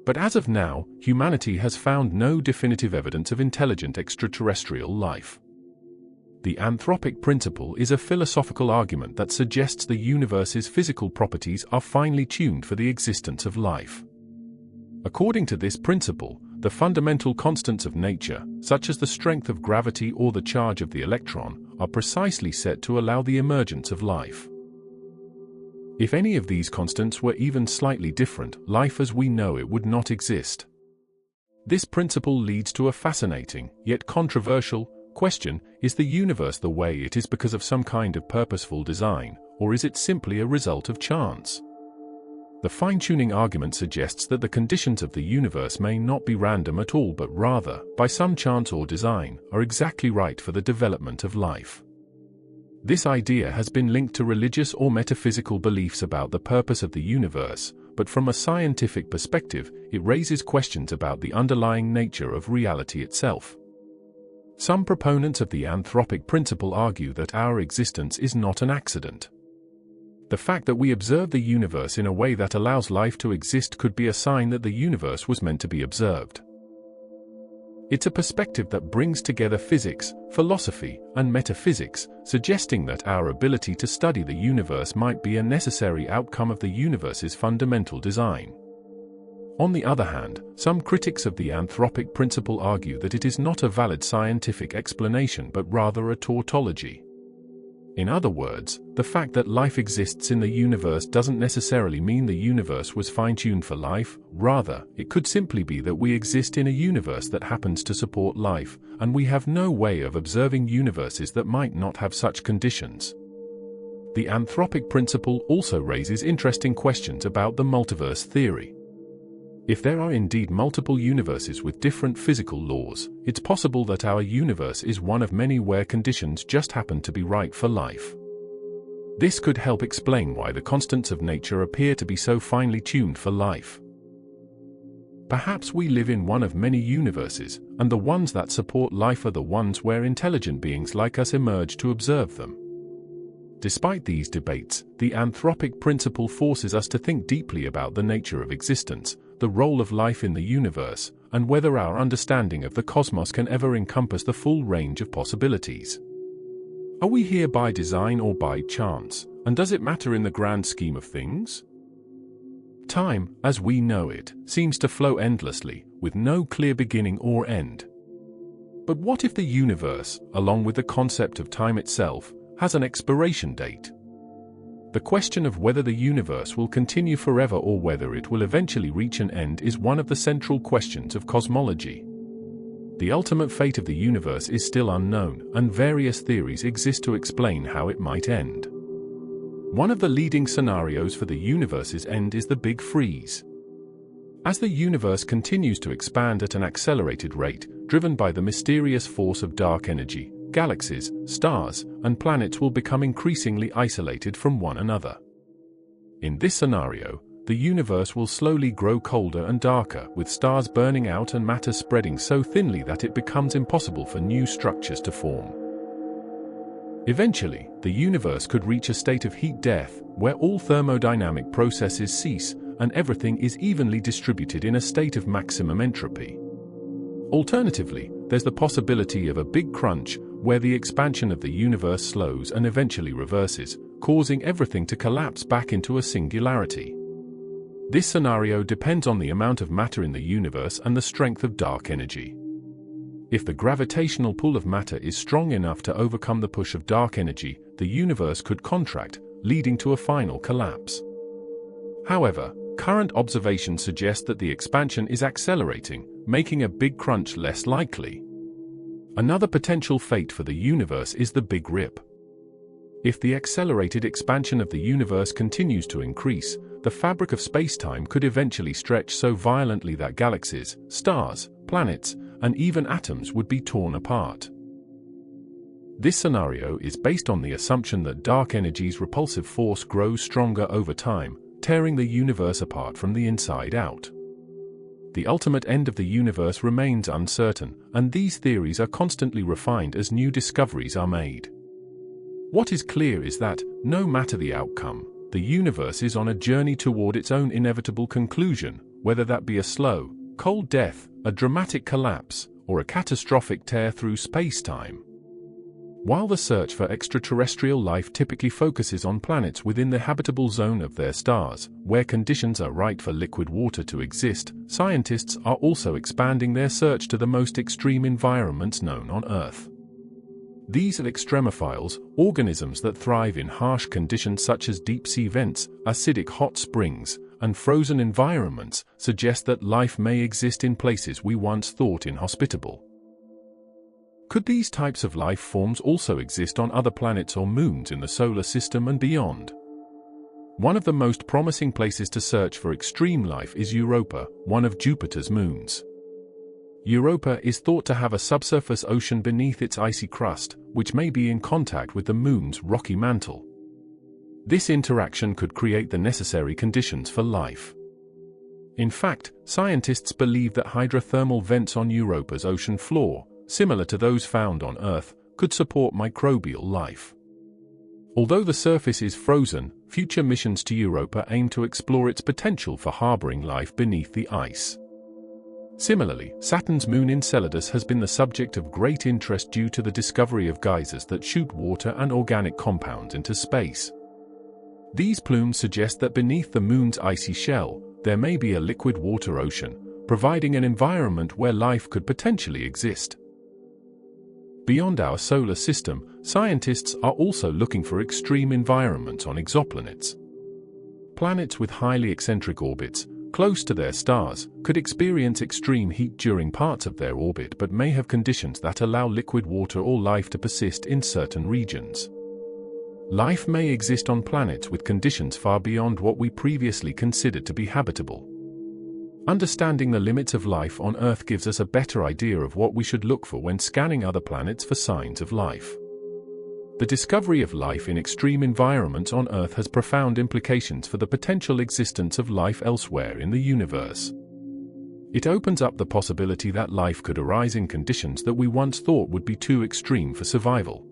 But as of now, humanity has found no definitive evidence of intelligent extraterrestrial life. The anthropic principle is a philosophical argument that suggests the universe's physical properties are finely tuned for the existence of life. According to this principle, the fundamental constants of nature, such as the strength of gravity or the charge of the electron, are precisely set to allow the emergence of life. If any of these constants were even slightly different, life as we know it would not exist. This principle leads to a fascinating, yet controversial, question: is the universe the way it is because of some kind of purposeful design, or is it simply a result of chance? The fine-tuning argument suggests that the conditions of the universe may not be random at all but rather, by some chance or design, are exactly right for the development of life. This idea has been linked to religious or metaphysical beliefs about the purpose of the universe, but from a scientific perspective, it raises questions about the underlying nature of reality itself. Some proponents of the anthropic principle argue that our existence is not an accident. The fact that we observe the universe in a way that allows life to exist could be a sign that the universe was meant to be observed. It's a perspective that brings together physics, philosophy, and metaphysics, suggesting that our ability to study the universe might be a necessary outcome of the universe's fundamental design. On the other hand, some critics of the anthropic principle argue that it is not a valid scientific explanation but rather a tautology. In other words, the fact that life exists in the universe doesn't necessarily mean the universe was fine-tuned for life. Rather, it could simply be that we exist in a universe that happens to support life, and we have no way of observing universes that might not have such conditions. The anthropic principle also raises interesting questions about the multiverse theory. If there are indeed multiple universes with different physical laws, it's possible that our universe is one of many where conditions just happen to be right for life. This could help explain why the constants of nature appear to be so finely tuned for life. Perhaps we live in one of many universes, and the ones that support life are the ones where intelligent beings like us emerge to observe them. Despite these debates, the anthropic principle forces us to think deeply about the nature of existence, the role of life in the universe, and whether our understanding of the cosmos can ever encompass the full range of possibilities. Are we here by design or by chance, and does it matter in the grand scheme of things? Time, as we know it, seems to flow endlessly, with no clear beginning or end. But what if the universe, along with the concept of time itself, has an expiration date? The question of whether the universe will continue forever or whether it will eventually reach an end is one of the central questions of cosmology. The ultimate fate of the universe is still unknown, and various theories exist to explain how it might end. One of the leading scenarios for the universe's end is the Big Freeze. As the universe continues to expand at an accelerated rate, driven by the mysterious force of dark energy, galaxies, stars, and planets will become increasingly isolated from one another. In this scenario, the universe will slowly grow colder and darker, with stars burning out and matter spreading so thinly that it becomes impossible for new structures to form. Eventually, the universe could reach a state of heat death, where all thermodynamic processes cease, and everything is evenly distributed in a state of maximum entropy. Alternatively, there's the possibility of a big crunch, where the expansion of the universe slows and eventually reverses, causing everything to collapse back into a singularity. This scenario depends on the amount of matter in the universe and the strength of dark energy. If the gravitational pull of matter is strong enough to overcome the push of dark energy, the universe could contract, leading to a final collapse. However, current observations suggest that the expansion is accelerating, making a big crunch less likely. Another potential fate for the universe is the Big Rip. If the accelerated expansion of the universe continues to increase, the fabric of space-time could eventually stretch so violently that galaxies, stars, planets, and even atoms would be torn apart. This scenario is based on the assumption that dark energy's repulsive force grows stronger over time, tearing the universe apart from the inside out. The ultimate end of the universe remains uncertain, and these theories are constantly refined as new discoveries are made. What is clear is that, no matter the outcome, the universe is on a journey toward its own inevitable conclusion, whether that be a slow, cold death, a dramatic collapse, or a catastrophic tear through space-time. While the search for extraterrestrial life typically focuses on planets within the habitable zone of their stars, where conditions are right for liquid water to exist, scientists are also expanding their search to the most extreme environments known on Earth. These are extremophiles, organisms that thrive in harsh conditions such as deep-sea vents, acidic hot springs, and frozen environments, suggest that life may exist in places we once thought inhospitable. Could these types of life forms also exist on other planets or moons in the solar system and beyond? One of the most promising places to search for extreme life is Europa, one of Jupiter's moons. Europa is thought to have a subsurface ocean beneath its icy crust, which may be in contact with the moon's rocky mantle. This interaction could create the necessary conditions for life. In fact, scientists believe that hydrothermal vents on Europa's ocean floor, similar to those found on Earth, could support microbial life. Although the surface is frozen, future missions to Europa aim to explore its potential for harboring life beneath the ice. Similarly, Saturn's moon Enceladus has been the subject of great interest due to the discovery of geysers that shoot water and organic compounds into space. These plumes suggest that beneath the moon's icy shell, there may be a liquid water ocean, providing an environment where life could potentially exist. Beyond our solar system, scientists are also looking for extreme environments on exoplanets. Planets with highly eccentric orbits, close to their stars, could experience extreme heat during parts of their orbit but may have conditions that allow liquid water or life to persist in certain regions. Life may exist on planets with conditions far beyond what we previously considered to be habitable. Understanding the limits of life on Earth gives us a better idea of what we should look for when scanning other planets for signs of life. The discovery of life in extreme environments on Earth has profound implications for the potential existence of life elsewhere in the universe. It opens up the possibility that life could arise in conditions that we once thought would be too extreme for survival.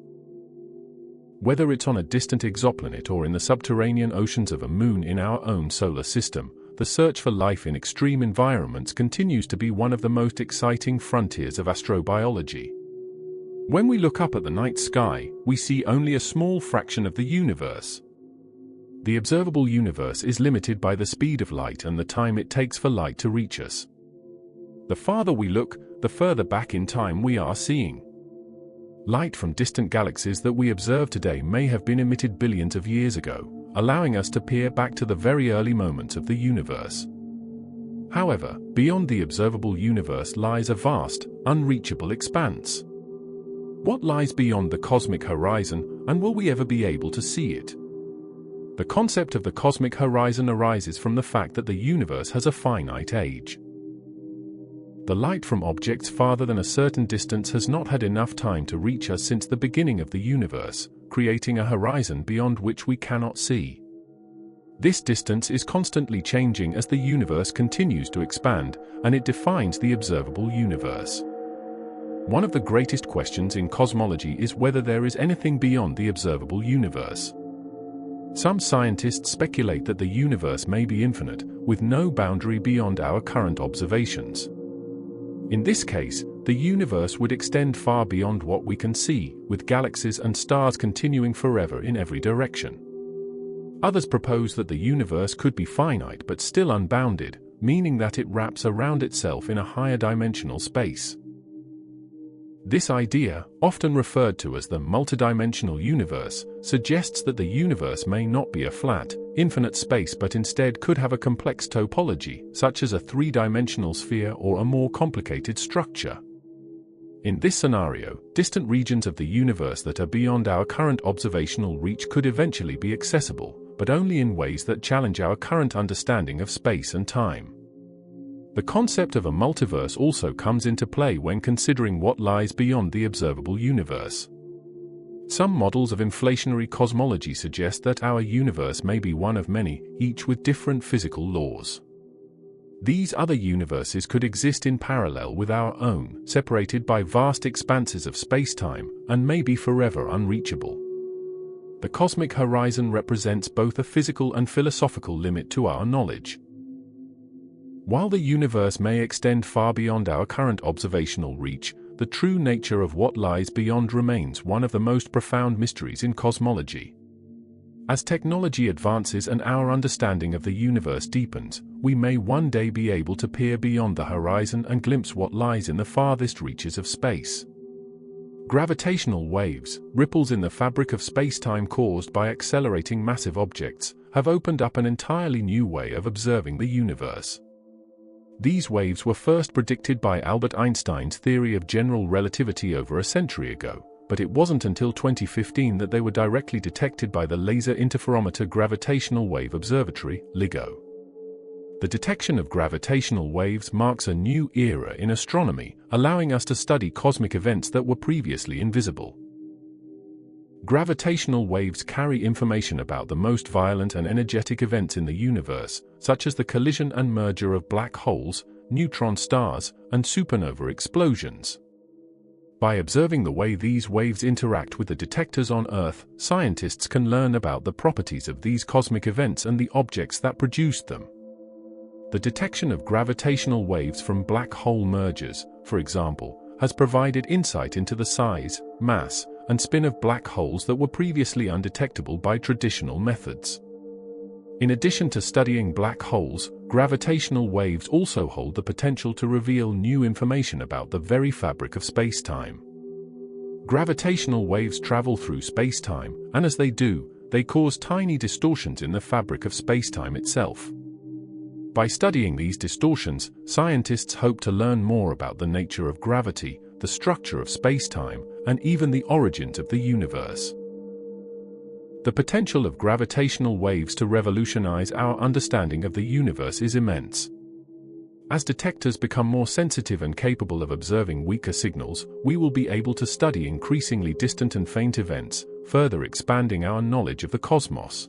Whether it's on a distant exoplanet or in the subterranean oceans of a moon in our own solar system, the search for life in extreme environments continues to be one of the most exciting frontiers of astrobiology. When we look up at the night sky, we see only a small fraction of the universe. The observable universe is limited by the speed of light and the time it takes for light to reach us. The farther we look, the further back in time we are seeing. Light from distant galaxies that we observe today may have been emitted billions of years ago, allowing us to peer back to the very early moments of the universe. However, beyond the observable universe lies a vast, unreachable expanse. What lies beyond the cosmic horizon, and will we ever be able to see it? The concept of the cosmic horizon arises from the fact that the universe has a finite age. The light from objects farther than a certain distance has not had enough time to reach us since the beginning of the universe, creating a horizon beyond which we cannot see. This distance is constantly changing as the universe continues to expand, and it defines the observable universe. One of the greatest questions in cosmology is whether there is anything beyond the observable universe. Some scientists speculate that the universe may be infinite, with no boundary beyond our current observations. In this case, the universe would extend far beyond what we can see, with galaxies and stars continuing forever in every direction. Others propose that the universe could be finite but still unbounded, meaning that it wraps around itself in a higher dimensional space. This idea, often referred to as the multidimensional universe, suggests that the universe may not be a flat, infinite space but instead could have a complex topology, such as a three-dimensional sphere or a more complicated structure. In this scenario, distant regions of the universe that are beyond our current observational reach could eventually be accessible, but only in ways that challenge our current understanding of space and time. The concept of a multiverse also comes into play when considering what lies beyond the observable universe. Some models of inflationary cosmology suggest that our universe may be one of many, each with different physical laws. These other universes could exist in parallel with our own, separated by vast expanses of space-time, and may be forever unreachable. The cosmic horizon represents both a physical and philosophical limit to our knowledge. While the universe may extend far beyond our current observational reach, the true nature of what lies beyond remains one of the most profound mysteries in cosmology. As technology advances and our understanding of the universe deepens, we may one day be able to peer beyond the horizon and glimpse what lies in the farthest reaches of space. Gravitational waves, ripples in the fabric of space-time caused by accelerating massive objects, have opened up an entirely new way of observing the universe. These waves were first predicted by Albert Einstein's theory of general relativity over a century ago, but it wasn't until 2015 that they were directly detected by the Laser Interferometer Gravitational Wave Observatory, LIGO. The detection of gravitational waves marks a new era in astronomy, allowing us to study cosmic events that were previously invisible. Gravitational waves carry information about the most violent and energetic events in the universe, such as the collision and merger of black holes, neutron stars, and supernova explosions. By observing the way these waves interact with the detectors on Earth, scientists can learn about the properties of these cosmic events and the objects that produced them. The detection of gravitational waves from black hole mergers, for example, has provided insight into the size, mass, and spin of black holes that were previously undetectable by traditional methods. In addition to studying black holes, gravitational waves also hold the potential to reveal new information about the very fabric of space-time. Gravitational waves travel through space-time, and as they do, they cause tiny distortions in the fabric of space-time itself. By studying these distortions, scientists hope to learn more about the nature of gravity, the structure of space-time, and even the origins of the universe. The potential of gravitational waves to revolutionize our understanding of the universe is immense. As detectors become more sensitive and capable of observing weaker signals, we will be able to study increasingly distant and faint events, further expanding our knowledge of the cosmos.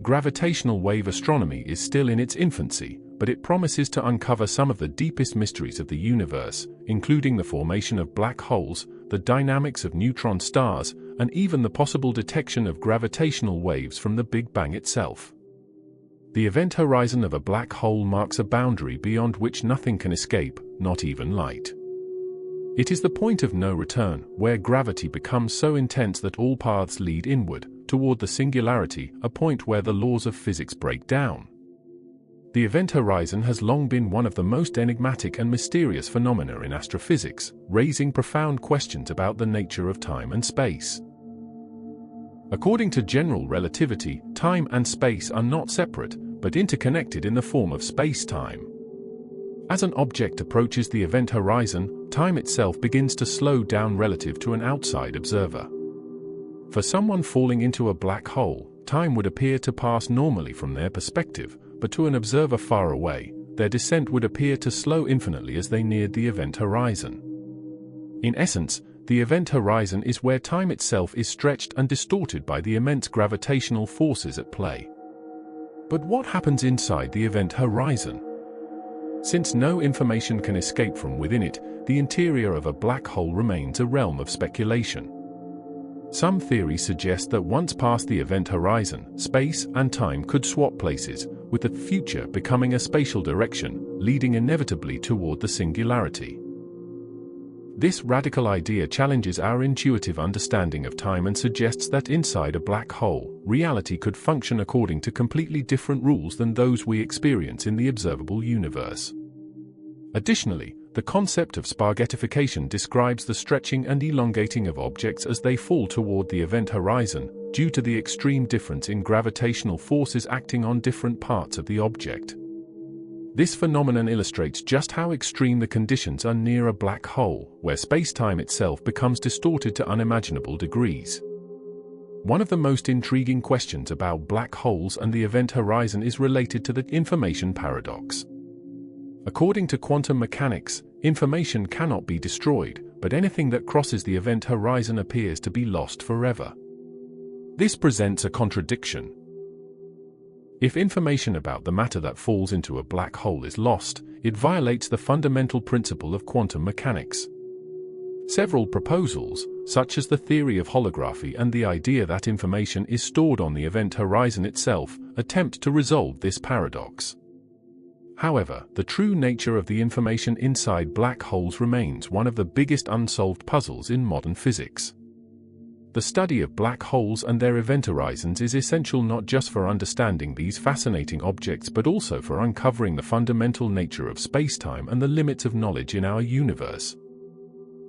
Gravitational wave astronomy is still in its infancy, but it promises to uncover some of the deepest mysteries of the universe, including the formation of black holes, the dynamics of neutron stars, and even the possible detection of gravitational waves from the Big Bang itself. The event horizon of a black hole marks a boundary beyond which nothing can escape, not even light. It is the point of no return, where gravity becomes so intense that all paths lead inward, toward the singularity, a point where the laws of physics break down. The event horizon has long been one of the most enigmatic and mysterious phenomena in astrophysics, raising profound questions about the nature of time and space. According to general relativity, time and space are not separate, but interconnected in the form of space-time. As an object approaches the event horizon, time itself begins to slow down relative to an outside observer. For someone falling into a black hole, time would appear to pass normally from their perspective, but to an observer far away, their descent would appear to slow infinitely as they neared the event horizon. In essence, the event horizon is where time itself is stretched and distorted by the immense gravitational forces at play. But what happens inside the event horizon? Since no information can escape from within it, the interior of a black hole remains a realm of speculation. Some theories suggest that once past the event horizon, space and time could swap places, with the future becoming a spatial direction, leading inevitably toward the singularity. This radical idea challenges our intuitive understanding of time and suggests that inside a black hole, reality could function according to completely different rules than those we experience in the observable universe. Additionally, the concept of spaghettification describes the stretching and elongating of objects as they fall toward the event horizon, due to the extreme difference in gravitational forces acting on different parts of the object. This phenomenon illustrates just how extreme the conditions are near a black hole, where space-time itself becomes distorted to unimaginable degrees. One of the most intriguing questions about black holes and the event horizon is related to the information paradox. According to quantum mechanics, information cannot be destroyed, but anything that crosses the event horizon appears to be lost forever. This presents a contradiction. If information about the matter that falls into a black hole is lost, it violates the fundamental principle of quantum mechanics. Several proposals, such as the theory of holography and the idea that information is stored on the event horizon itself, attempt to resolve this paradox. However, the true nature of the information inside black holes remains one of the biggest unsolved puzzles in modern physics. The study of black holes and their event horizons is essential not just for understanding these fascinating objects but also for uncovering the fundamental nature of space-time and the limits of knowledge in our universe.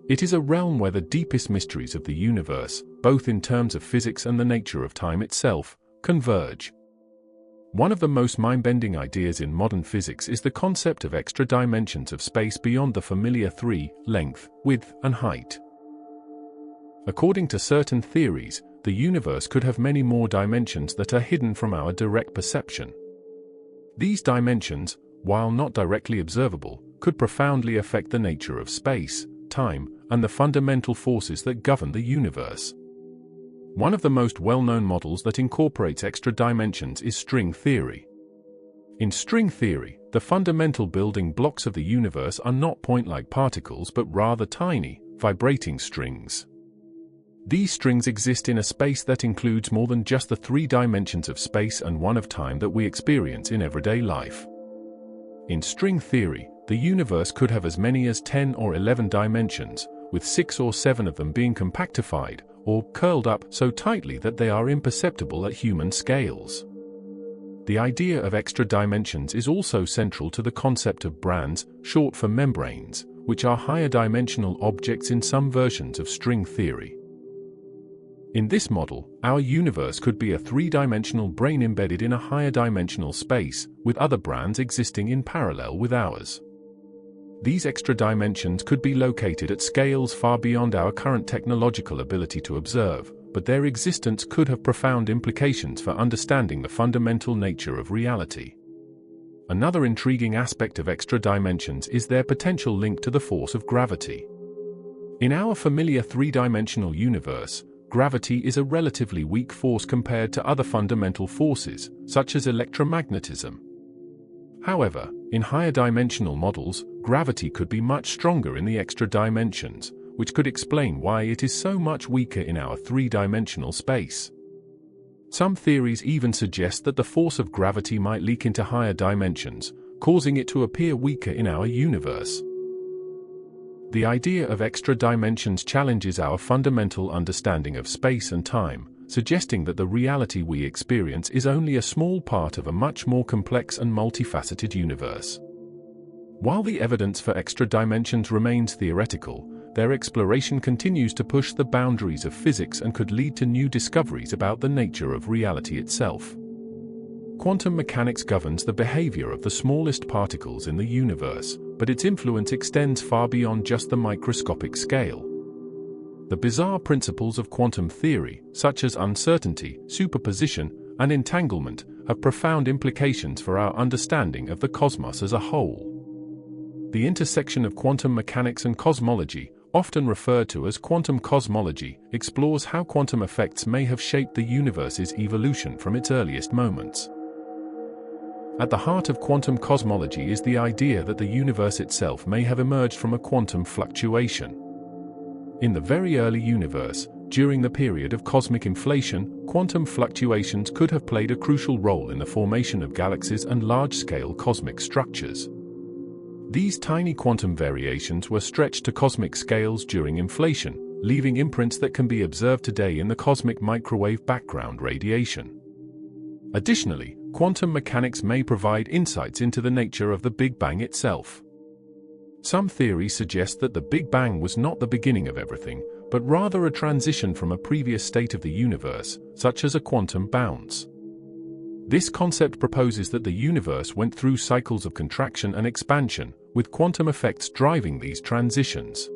It is a realm where the deepest mysteries of the universe, both in terms of physics and the nature of time itself, converge. One of the most mind-bending ideas in modern physics is the concept of extra dimensions of space beyond the familiar three: length, width, and height. According to certain theories, the universe could have many more dimensions that are hidden from our direct perception. These dimensions, while not directly observable, could profoundly affect the nature of space, time, and the fundamental forces that govern the universe. One of the most well-known models that incorporates extra dimensions is string theory. In string theory, the fundamental building blocks of the universe are not point-like particles but rather tiny, vibrating strings. These strings exist in a space that includes more than just the three dimensions of space and one of time that we experience in everyday life. In string theory, the universe could have as many as 10 or 11 dimensions, with 6 or 7 of them being compactified, or curled up so tightly that they are imperceptible at human scales. The idea of extra dimensions is also central to the concept of brands, short for membranes, which are higher dimensional objects in some versions of string theory. In this model, our universe could be a three-dimensional brane embedded in a higher dimensional space, with other brands existing in parallel with ours. These extra dimensions could be located at scales far beyond our current technological ability to observe, but their existence could have profound implications for understanding the fundamental nature of reality. Another intriguing aspect of extra dimensions is their potential link to the force of gravity. In our familiar three-dimensional universe, gravity is a relatively weak force compared to other fundamental forces, such as electromagnetism. However, in higher dimensional models, gravity could be much stronger in the extra dimensions, which could explain why it is so much weaker in our three-dimensional space. Some theories even suggest that the force of gravity might leak into higher dimensions, causing it to appear weaker in our universe. The idea of extra dimensions challenges our fundamental understanding of space and time, suggesting that the reality we experience is only a small part of a much more complex and multifaceted universe. While the evidence for extra dimensions remains theoretical, their exploration continues to push the boundaries of physics and could lead to new discoveries about the nature of reality itself. Quantum mechanics governs the behavior of the smallest particles in the universe, but its influence extends far beyond just the microscopic scale. The bizarre principles of quantum theory, such as uncertainty, superposition, and entanglement, have profound implications for our understanding of the cosmos as a whole. The intersection of quantum mechanics and cosmology, often referred to as quantum cosmology, explores how quantum effects may have shaped the universe's evolution from its earliest moments. At the heart of quantum cosmology is the idea that the universe itself may have emerged from a quantum fluctuation. In the very early universe, during the period of cosmic inflation, quantum fluctuations could have played a crucial role in the formation of galaxies and large-scale cosmic structures. These tiny quantum variations were stretched to cosmic scales during inflation, leaving imprints that can be observed today in the cosmic microwave background radiation. Additionally, quantum mechanics may provide insights into the nature of the Big Bang itself. Some theories suggest that the Big Bang was not the beginning of everything, but rather a transition from a previous state of the universe, such as a quantum bounce. This concept proposes that the universe went through cycles of contraction and expansion, with quantum effects driving these transitions.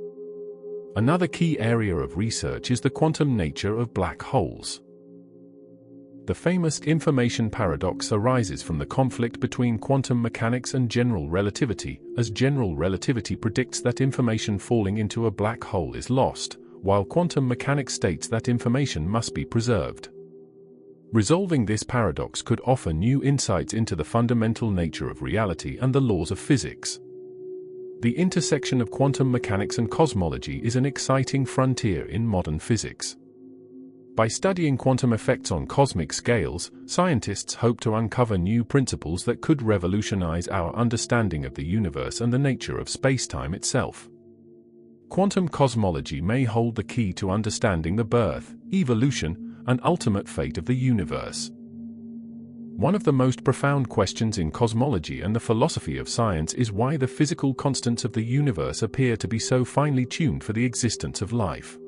Another key area of research is the quantum nature of black holes. The famous information paradox arises from the conflict between quantum mechanics and general relativity, as general relativity predicts that information falling into a black hole is lost, while quantum mechanics states that information must be preserved. Resolving this paradox could offer new insights into the fundamental nature of reality and the laws of physics. The intersection of quantum mechanics and cosmology is an exciting frontier in modern physics. By studying quantum effects on cosmic scales, scientists hope to uncover new principles that could revolutionize our understanding of the universe and the nature of space-time itself. Quantum cosmology may hold the key to understanding the birth, evolution, and ultimate fate of the universe. One of the most profound questions in cosmology and the philosophy of science is why the physical constants of the universe appear to be so finely tuned for the existence of life.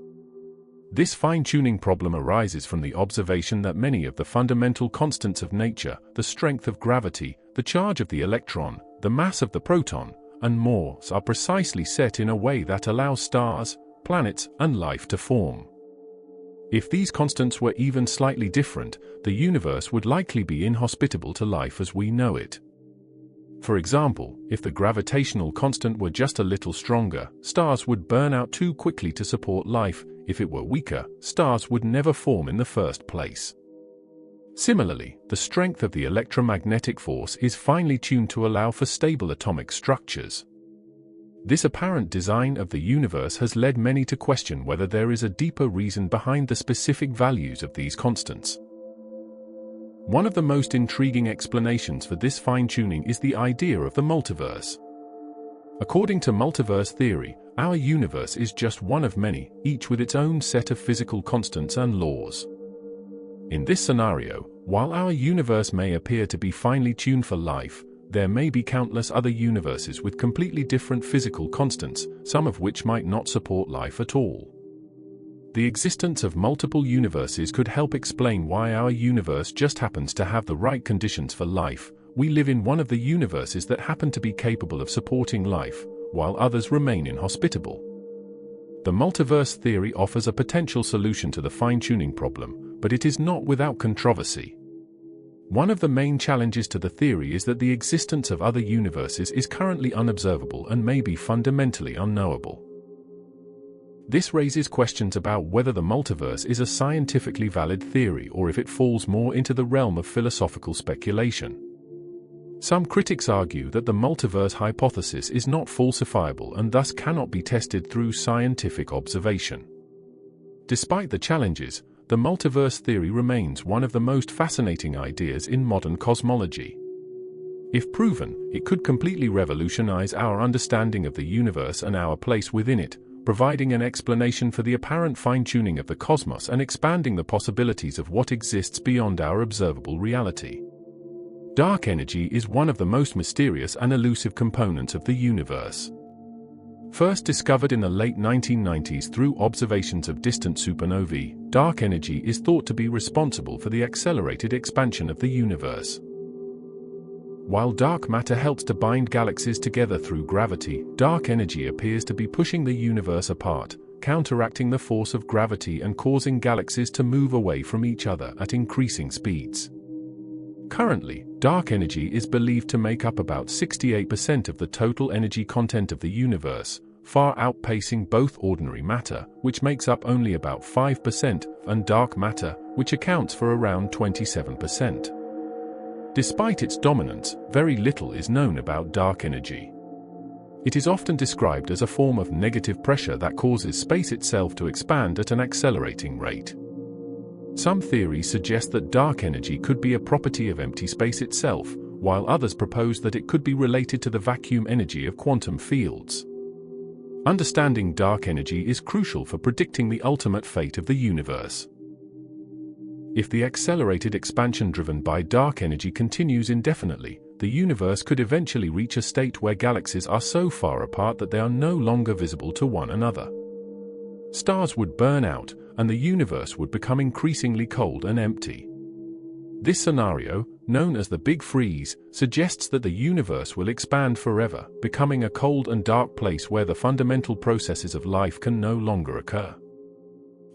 This fine-tuning problem arises from the observation that many of the fundamental constants of nature, the strength of gravity, the charge of the electron, the mass of the proton, and more, are precisely set in a way that allows stars, planets, and life to form. If these constants were even slightly different, the universe would likely be inhospitable to life as we know it. For example, if the gravitational constant were just a little stronger, stars would burn out too quickly to support life. If it were weaker, stars would never form in the first place. Similarly, the strength of the electromagnetic force is finely tuned to allow for stable atomic structures. This apparent design of the universe has led many to question whether there is a deeper reason behind the specific values of these constants. One of the most intriguing explanations for this fine-tuning is the idea of the multiverse. According to multiverse theory, our universe is just one of many, each with its own set of physical constants and laws. In this scenario, while our universe may appear to be finely tuned for life, there may be countless other universes with completely different physical constants, some of which might not support life at all. The existence of multiple universes could help explain why our universe just happens to have the right conditions for life. We live in one of the universes that happen to be capable of supporting life, while others remain inhospitable. The multiverse theory offers a potential solution to the fine-tuning problem, but it is not without controversy. One of the main challenges to the theory is that the existence of other universes is currently unobservable and may be fundamentally unknowable. This raises questions about whether the multiverse is a scientifically valid theory or if it falls more into the realm of philosophical speculation. Some critics argue that the multiverse hypothesis is not falsifiable and thus cannot be tested through scientific observation. Despite the challenges, the multiverse theory remains one of the most fascinating ideas in modern cosmology. If proven, it could completely revolutionize our understanding of the universe and our place within it, providing an explanation for the apparent fine-tuning of the cosmos and expanding the possibilities of what exists beyond our observable reality. Dark energy is one of the most mysterious and elusive components of the universe. First discovered in the late 1990s through observations of distant supernovae, dark energy is thought to be responsible for the accelerated expansion of the universe. While dark matter helps to bind galaxies together through gravity, dark energy appears to be pushing the universe apart, counteracting the force of gravity and causing galaxies to move away from each other at increasing speeds. Currently, dark energy is believed to make up about 68% of the total energy content of the universe, far outpacing both ordinary matter, which makes up only about 5%, and dark matter, which accounts for around 27%. Despite its dominance, very little is known about dark energy. It is often described as a form of negative pressure that causes space itself to expand at an accelerating rate. Some theories suggest that dark energy could be a property of empty space itself, while others propose that it could be related to the vacuum energy of quantum fields. Understanding dark energy is crucial for predicting the ultimate fate of the universe. If the accelerated expansion driven by dark energy continues indefinitely, the universe could eventually reach a state where galaxies are so far apart that they are no longer visible to one another. Stars would burn out, and the universe would become increasingly cold and empty. This scenario, known as the Big Freeze, suggests that the universe will expand forever, becoming a cold and dark place where the fundamental processes of life can no longer occur.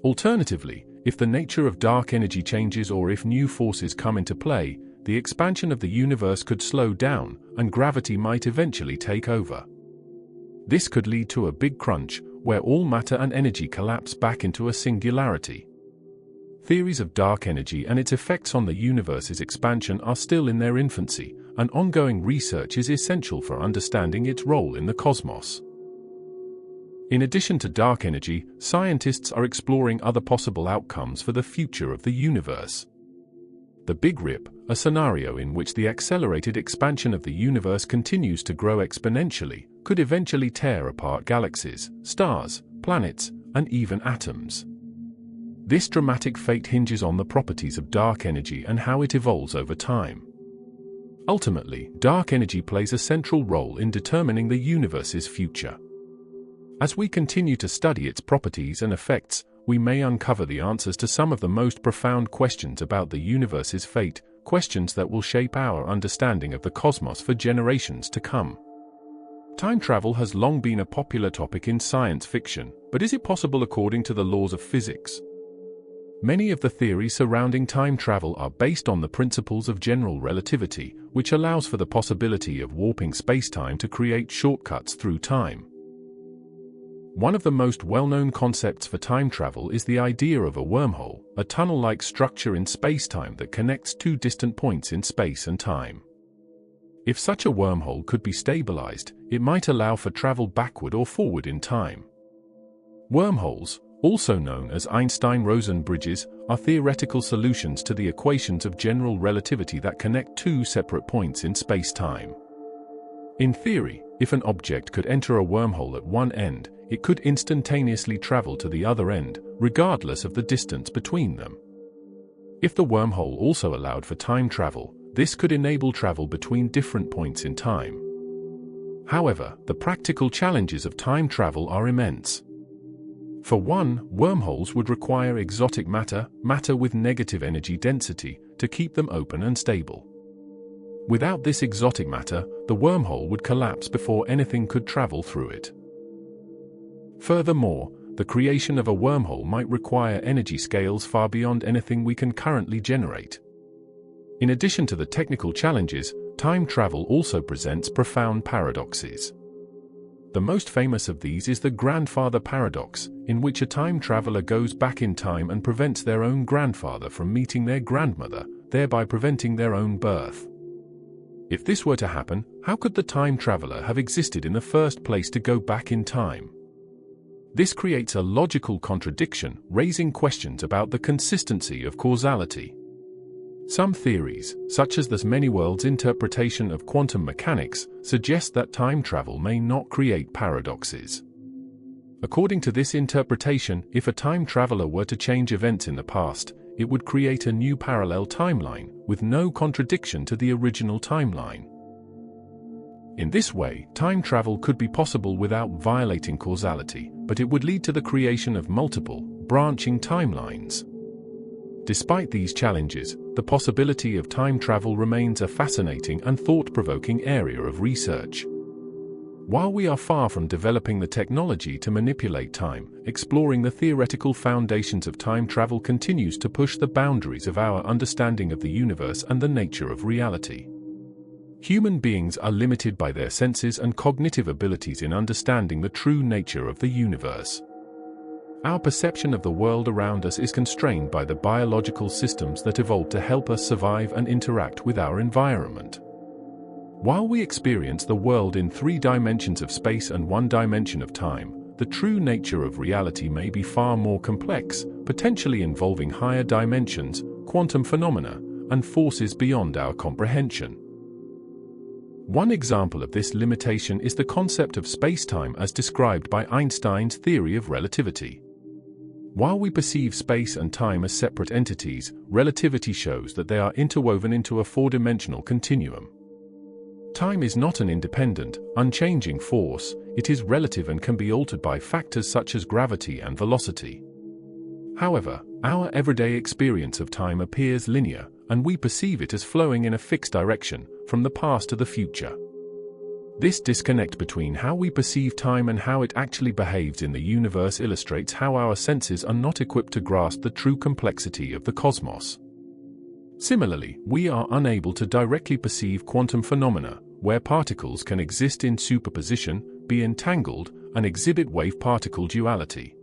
Alternatively, If the nature of dark energy changes or if new forces come into play, the expansion of the universe could slow down, and gravity might eventually take over. This could lead to a big crunch, where all matter and energy collapse back into a singularity. Theories of dark energy and its effects on the universe's expansion are still in their infancy, and ongoing research is essential for understanding its role in the cosmos. In addition to dark energy, scientists are exploring other possible outcomes for the future of the universe. The Big Rip, a scenario in which the accelerated expansion of the universe continues to grow exponentially, could eventually tear apart galaxies, stars, planets, and even atoms. This dramatic fate hinges on the properties of dark energy and how it evolves over time. Ultimately, dark energy plays a central role in determining the universe's future. As we continue to study its properties and effects, we may uncover the answers to some of the most profound questions about the universe's fate, questions that will shape our understanding of the cosmos for generations to come. Time travel has long been a popular topic in science fiction, but is it possible according to the laws of physics? Many of the theories surrounding time travel are based on the principles of general relativity, which allows for the possibility of warping spacetime to create shortcuts through time. One of the most well-known concepts for time travel is the idea of a wormhole, a tunnel-like structure in spacetime that connects two distant points in space and time. If such a wormhole could be stabilized, it might allow for travel backward or forward in time. Wormholes, also known as Einstein-Rosen bridges, are theoretical solutions to the equations of general relativity that connect two separate points in spacetime. In theory, if an object could enter a wormhole at one end, it could instantaneously travel to the other end, regardless of the distance between them. If the wormhole also allowed for time travel, this could enable travel between different points in time. However, the practical challenges of time travel are immense. For one, wormholes would require exotic matter with negative energy density, to keep them open and stable. Without this exotic matter, the wormhole would collapse before anything could travel through it. Furthermore, the creation of a wormhole might require energy scales far beyond anything we can currently generate. In addition to the technical challenges, time travel also presents profound paradoxes. The most famous of these is the grandfather paradox, in which a time traveler goes back in time and prevents their own grandfather from meeting their grandmother, thereby preventing their own birth. If this were to happen, how could the time traveler have existed in the first place to go back in time? This creates a logical contradiction, raising questions about the consistency of causality. Some theories, such as the many worlds interpretation of quantum mechanics, suggest that time travel may not create paradoxes. According to this interpretation, if a time traveler were to change events in the past, it would create a new parallel timeline, with no contradiction to the original timeline. In this way, time travel could be possible without violating causality, but it would lead to the creation of multiple, branching timelines. Despite these challenges, the possibility of time travel remains a fascinating and thought-provoking area of research. While we are far from developing the technology to manipulate time, exploring the theoretical foundations of time travel continues to push the boundaries of our understanding of the universe and the nature of reality. Human beings are limited by their senses and cognitive abilities in understanding the true nature of the universe. Our perception of the world around us is constrained by the biological systems that evolved to help us survive and interact with our environment. While we experience the world in 3 dimensions of space and 1 dimension of time, the true nature of reality may be far more complex, potentially involving higher dimensions, quantum phenomena, and forces beyond our comprehension. One example of this limitation is the concept of spacetime as described by Einstein's theory of relativity. While we perceive space and time as separate entities, relativity shows that they are interwoven into a 4-dimensional continuum. Time is not an independent, unchanging force, it is relative and can be altered by factors such as gravity and velocity. However, our everyday experience of time appears linear, and we perceive it as flowing in a fixed direction, from the past to the future. This disconnect between how we perceive time and how it actually behaves in the universe illustrates how our senses are not equipped to grasp the true complexity of the cosmos. Similarly, we are unable to directly perceive quantum phenomena, where particles can exist in superposition, be entangled, and exhibit wave-particle duality.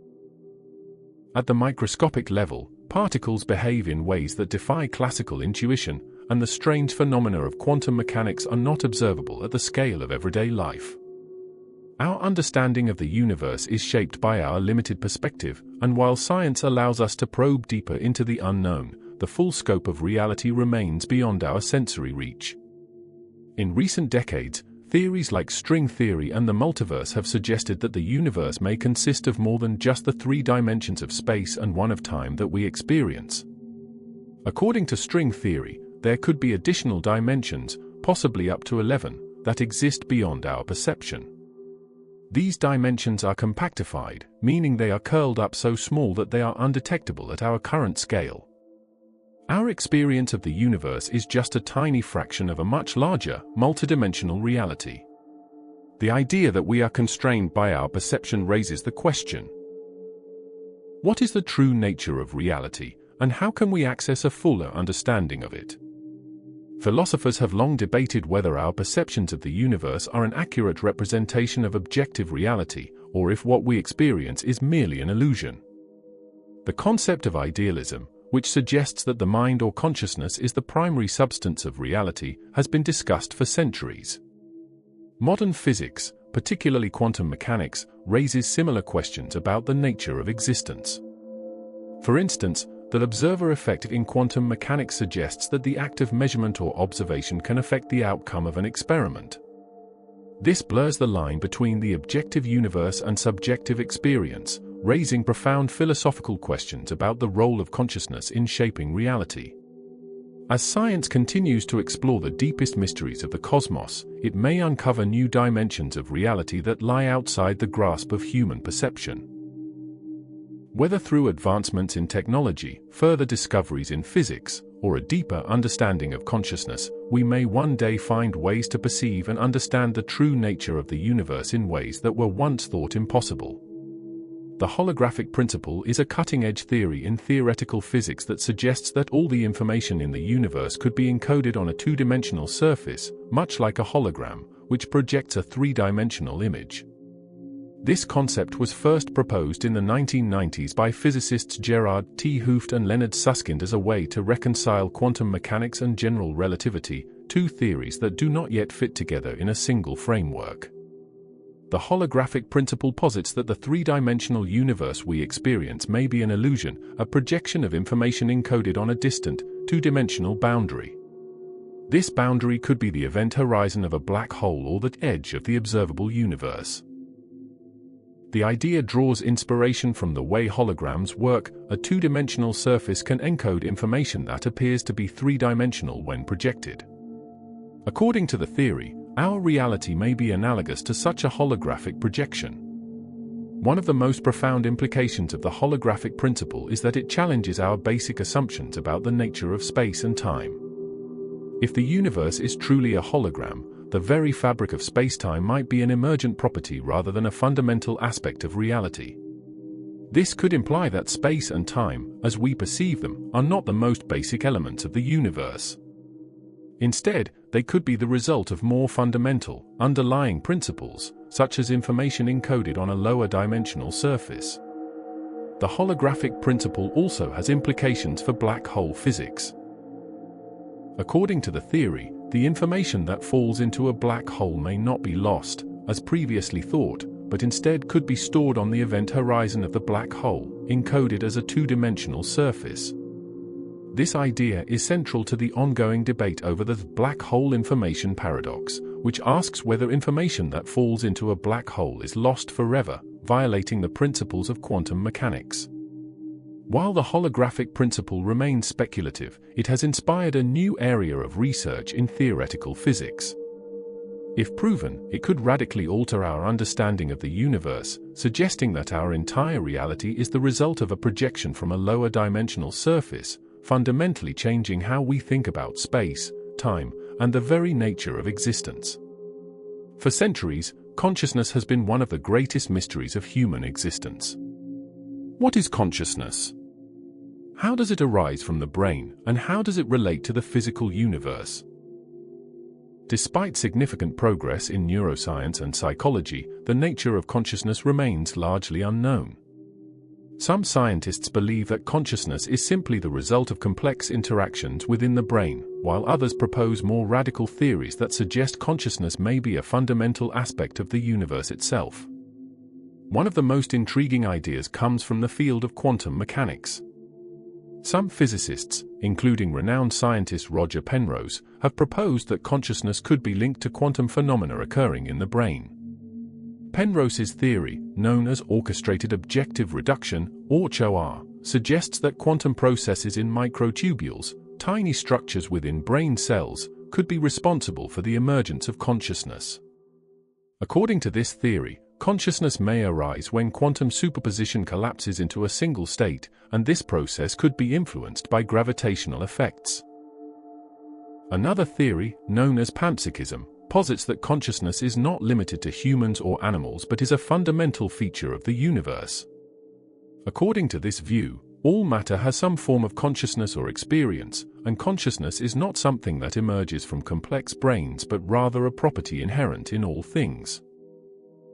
At the microscopic level, particles behave in ways that defy classical intuition, and the strange phenomena of quantum mechanics are not observable at the scale of everyday life. Our understanding of the universe is shaped by our limited perspective, and while science allows us to probe deeper into the unknown, the full scope of reality remains beyond our sensory reach. In recent decades, theories like string theory and the multiverse have suggested that the universe may consist of more than just the 3 dimensions of space and one of time that we experience. According to string theory, there could be additional dimensions, possibly up to 11, that exist beyond our perception. These dimensions are compactified, meaning they are curled up so small that they are undetectable at our current scale. Our experience of the universe is just a tiny fraction of a much larger, multidimensional reality. The idea that we are constrained by our perception raises the question: what is the true nature of reality, and how can we access a fuller understanding of it? Philosophers have long debated whether our perceptions of the universe are an accurate representation of objective reality, or if what we experience is merely an illusion. The concept of idealism, which suggests that the mind or consciousness is the primary substance of reality, has been discussed for centuries. Modern physics, particularly quantum mechanics, raises similar questions about the nature of existence. For instance, the observer effect in quantum mechanics suggests that the act of measurement or observation can affect the outcome of an experiment. This blurs the line between the objective universe and subjective experience, raising profound philosophical questions about the role of consciousness in shaping reality. As science continues to explore the deepest mysteries of the cosmos, it may uncover new dimensions of reality that lie outside the grasp of human perception. Whether through advancements in technology, further discoveries in physics, or a deeper understanding of consciousness, we may one day find ways to perceive and understand the true nature of the universe in ways that were once thought impossible. The holographic principle is a cutting-edge theory in theoretical physics that suggests that all the information in the universe could be encoded on a 2-dimensional surface, much like a hologram, which projects a 3-dimensional image. This concept was first proposed in the 1990s by physicists Gerard T. Hooft and Leonard Susskind as a way to reconcile quantum mechanics and general relativity, 2 theories that do not yet fit together in a single framework. The holographic principle posits that the 3-dimensional universe we experience may be an illusion, a projection of information encoded on a distant, 2-dimensional boundary. This boundary could be the event horizon of a black hole or the edge of the observable universe. The idea draws inspiration from the way holograms work. A 2-dimensional surface can encode information that appears to be 3-dimensional when projected. According to the theory, our reality may be analogous to such a holographic projection. One of the most profound implications of the holographic principle is that it challenges our basic assumptions about the nature of space and time. If the universe is truly a hologram, the very fabric of spacetime might be an emergent property rather than a fundamental aspect of reality. This could imply that space and time, as we perceive them, are not the most basic elements of the universe. Instead, they could be the result of more fundamental, underlying principles, such as information encoded on a lower dimensional surface. The holographic principle also has implications for black hole physics. According to the theory, the information that falls into a black hole may not be lost, as previously thought, but instead could be stored on the event horizon of the black hole, encoded as a 2-dimensional surface. This idea is central to the ongoing debate over the black hole information paradox, which asks whether information that falls into a black hole is lost forever, violating the principles of quantum mechanics. While the holographic principle remains speculative, it has inspired a new area of research in theoretical physics. If proven, it could radically alter our understanding of the universe, suggesting that our entire reality is the result of a projection from a lower dimensional surface, fundamentally changing how we think about space, time, and the very nature of existence. For centuries, consciousness has been one of the greatest mysteries of human existence. What is consciousness? How does it arise from the brain, and how does it relate to the physical universe? Despite significant progress in neuroscience and psychology, the nature of consciousness remains largely unknown. Some scientists believe that consciousness is simply the result of complex interactions within the brain, while others propose more radical theories that suggest consciousness may be a fundamental aspect of the universe itself. One of the most intriguing ideas comes from the field of quantum mechanics. Some physicists, including renowned scientist Roger Penrose, have proposed that consciousness could be linked to quantum phenomena occurring in the brain. Penrose's theory, known as orchestrated objective reduction, OR, suggests that quantum processes in microtubules, tiny structures within brain cells, could be responsible for the emergence of consciousness. According to this theory, consciousness may arise when quantum superposition collapses into a single state, and this process could be influenced by gravitational effects. Another theory, known as panpsychism, posits that consciousness is not limited to humans or animals but is a fundamental feature of the universe. According to this view, all matter has some form of consciousness or experience, and consciousness is not something that emerges from complex brains but rather a property inherent in all things.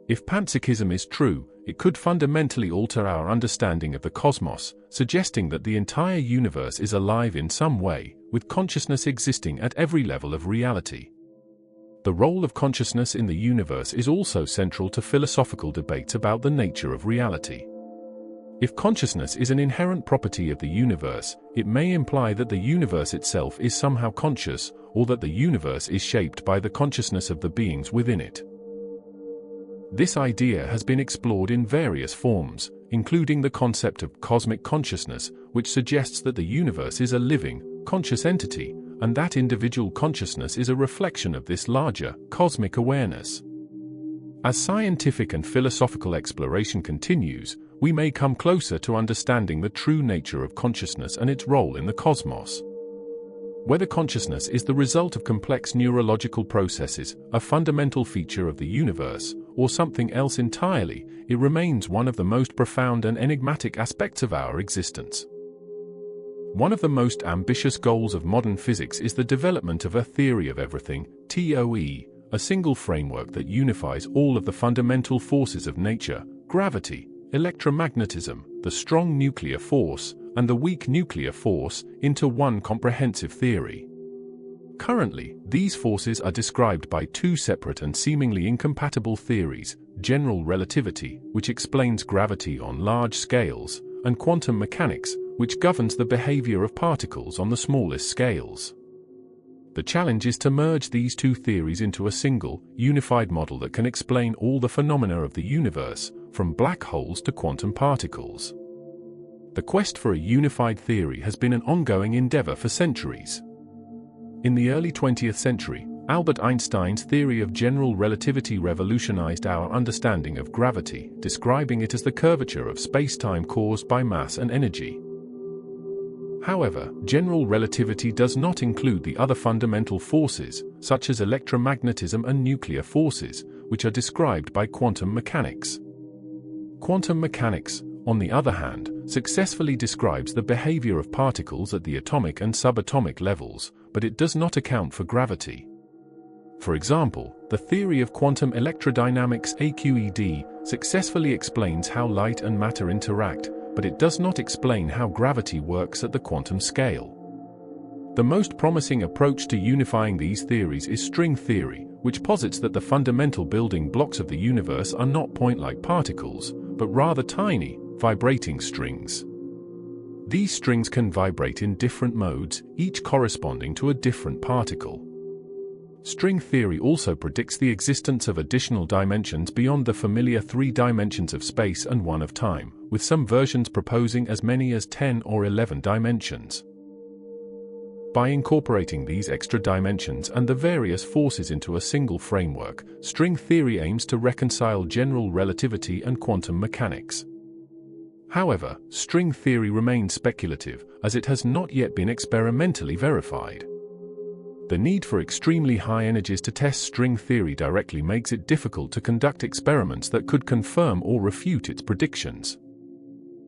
If panpsychism is true, it could fundamentally alter our understanding of the cosmos, suggesting that the entire universe is alive in some way, with consciousness existing at every level of reality. The role of consciousness in the universe is also central to philosophical debates about the nature of reality. If consciousness is an inherent property of the universe, it may imply that the universe itself is somehow conscious, or that the universe is shaped by the consciousness of the beings within it. This idea has been explored in various forms, including the concept of cosmic consciousness, which suggests that the universe is a living, conscious entity, and that individual consciousness is a reflection of this larger, cosmic awareness. As scientific and philosophical exploration continues, we may come closer to understanding the true nature of consciousness and its role in the cosmos. Whether consciousness is the result of complex neurological processes, a fundamental feature of the universe, or something else entirely, it remains one of the most profound and enigmatic aspects of our existence. One of the most ambitious goals of modern physics is the development of a theory of everything, TOE, a single framework that unifies all of the fundamental forces of nature, gravity, electromagnetism, the strong nuclear force, and the weak nuclear force, into one comprehensive theory. Currently, these forces are described by two separate and seemingly incompatible theories: general relativity, which explains gravity on large scales, and quantum mechanics, which governs the behavior of particles on the smallest scales. The challenge is to merge these two theories into a single, unified model that can explain all the phenomena of the universe, from black holes to quantum particles. The quest for a unified theory has been an ongoing endeavor for centuries. In the early 20th century, Albert Einstein's theory of general relativity revolutionized our understanding of gravity, describing it as the curvature of space-time caused by mass and energy. However, general relativity does not include the other fundamental forces, such as electromagnetism and nuclear forces, which are described by quantum mechanics. Quantum mechanics, on the other hand, successfully describes the behavior of particles at the atomic and subatomic levels, but it does not account for gravity. For example, the theory of quantum electrodynamics (AQED) successfully explains how light and matter interact, but it does not explain how gravity works at the quantum scale. The most promising approach to unifying these theories is string theory, which posits that the fundamental building blocks of the universe are not point-like particles, but rather tiny, vibrating strings. These strings can vibrate in different modes, each corresponding to a different particle. String theory also predicts the existence of additional dimensions beyond the familiar 3 dimensions of space and 1 of time, with some versions proposing as many as 10 or 11 dimensions. By incorporating these extra dimensions and the various forces into a single framework, string theory aims to reconcile general relativity and quantum mechanics. However, string theory remains speculative, as it has not yet been experimentally verified. The need for extremely high energies to test string theory directly makes it difficult to conduct experiments that could confirm or refute its predictions.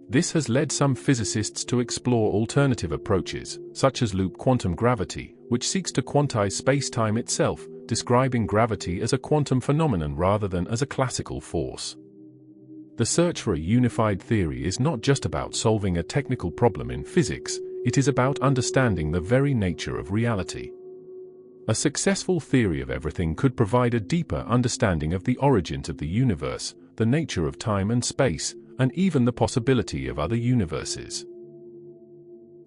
This has led some physicists to explore alternative approaches, such as loop quantum gravity, which seeks to quantize space-time itself, describing gravity as a quantum phenomenon rather than as a classical force. The search for a unified theory is not just about solving a technical problem in physics, it is about understanding the very nature of reality. A successful theory of everything could provide a deeper understanding of the origins of the universe, the nature of time and space, and even the possibility of other universes.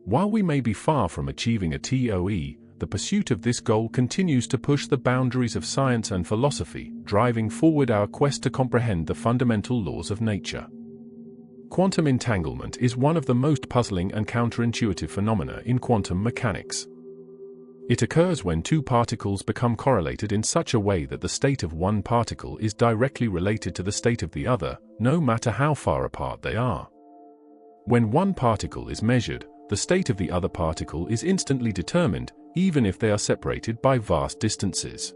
While we may be far from achieving a TOE, the pursuit of this goal continues to push the boundaries of science and philosophy, driving forward our quest to comprehend the fundamental laws of nature. Quantum entanglement is one of the most puzzling and counterintuitive phenomena in quantum mechanics. It occurs when two particles become correlated in such a way that the state of one particle is directly related to the state of the other, no matter how far apart they are. When one particle is measured, the state of the other particle is instantly determined, even if they are separated by vast distances.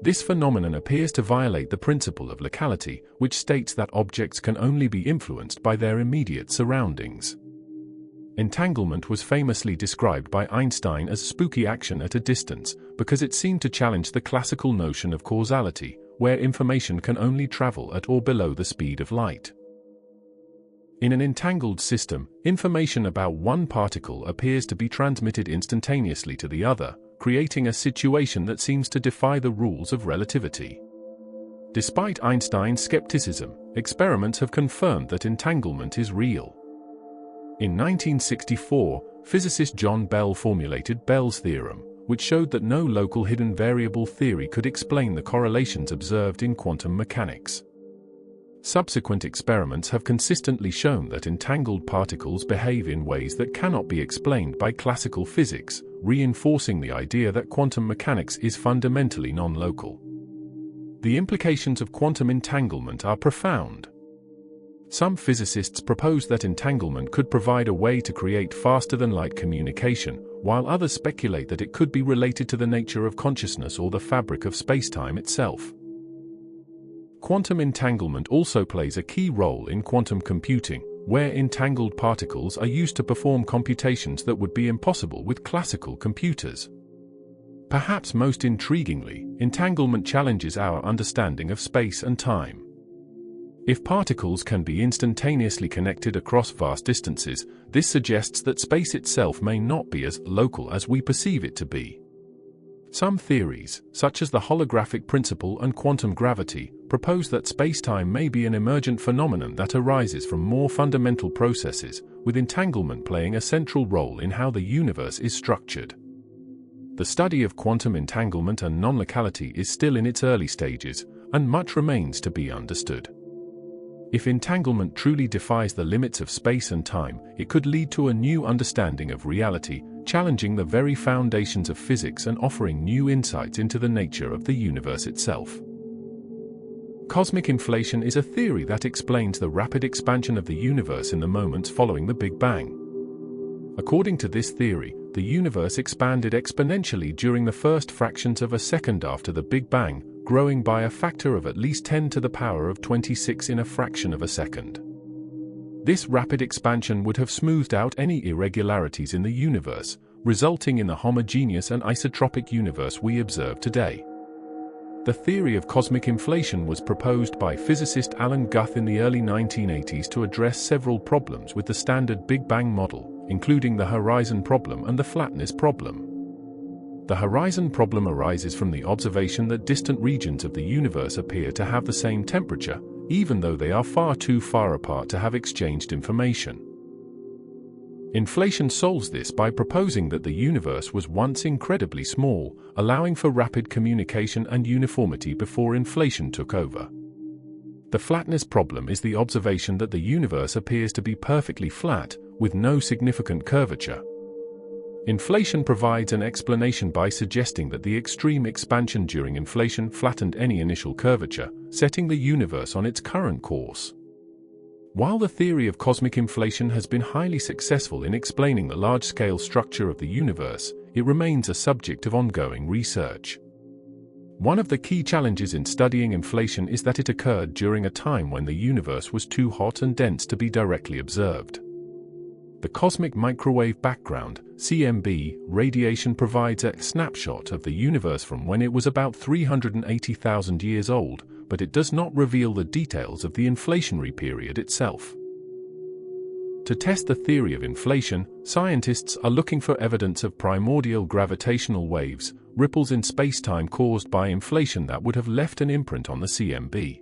This phenomenon appears to violate the principle of locality, which states that objects can only be influenced by their immediate surroundings. Entanglement was famously described by Einstein as spooky action at a distance, because it seemed to challenge the classical notion of causality, where information can only travel at or below the speed of light. In an entangled system, information about one particle appears to be transmitted instantaneously to the other, creating a situation that seems to defy the rules of relativity. Despite Einstein's skepticism, experiments have confirmed that entanglement is real. In 1964, physicist John Bell formulated Bell's theorem, which showed that no local hidden variable theory could explain the correlations observed in quantum mechanics. Subsequent experiments have consistently shown that entangled particles behave in ways that cannot be explained by classical physics, reinforcing the idea that quantum mechanics is fundamentally non-local. The implications of quantum entanglement are profound. Some physicists propose that entanglement could provide a way to create faster-than-light communication, while others speculate that it could be related to the nature of consciousness or the fabric of spacetime itself. Quantum entanglement also plays a key role in quantum computing, where entangled particles are used to perform computations that would be impossible with classical computers. Perhaps most intriguingly, entanglement challenges our understanding of space and time. If particles can be instantaneously connected across vast distances, this suggests that space itself may not be as local as we perceive it to be. Some theories, such as the holographic principle and quantum gravity, propose that spacetime may be an emergent phenomenon that arises from more fundamental processes, with entanglement playing a central role in how the universe is structured. The study of quantum entanglement and non-locality is still in its early stages, and much remains to be understood. If entanglement truly defies the limits of space and time, it could lead to a new understanding of reality, challenging the very foundations of physics and offering new insights into the nature of the universe itself. Cosmic inflation is a theory that explains the rapid expansion of the universe in the moments following the Big Bang. According to this theory, the universe expanded exponentially during the first fractions of a second after the Big Bang, growing by a factor of at least 10 to the power of 26 in a fraction of a second. This rapid expansion would have smoothed out any irregularities in the universe, resulting in the homogeneous and isotropic universe we observe today. The theory of cosmic inflation was proposed by physicist Alan Guth in the early 1980s to address several problems with the standard Big Bang model, including the horizon problem and the flatness problem. The horizon problem arises from the observation that distant regions of the universe appear to have the same temperature, even though they are far too far apart to have exchanged information. Inflation solves this by proposing that the universe was once incredibly small, allowing for rapid communication and uniformity before inflation took over. The flatness problem is the observation that the universe appears to be perfectly flat, with no significant curvature. Inflation provides an explanation by suggesting that the extreme expansion during inflation flattened any initial curvature, setting the universe on its current course. While the theory of cosmic inflation has been highly successful in explaining the large-scale structure of the universe, it remains a subject of ongoing research. One of the key challenges in studying inflation is that it occurred during a time when the universe was too hot and dense to be directly observed. The cosmic microwave background (CMB) radiation provides a snapshot of the universe from when it was about 380,000 years old, but it does not reveal the details of the inflationary period itself. To test the theory of inflation, scientists are looking for evidence of primordial gravitational waves, ripples in spacetime caused by inflation that would have left an imprint on the CMB.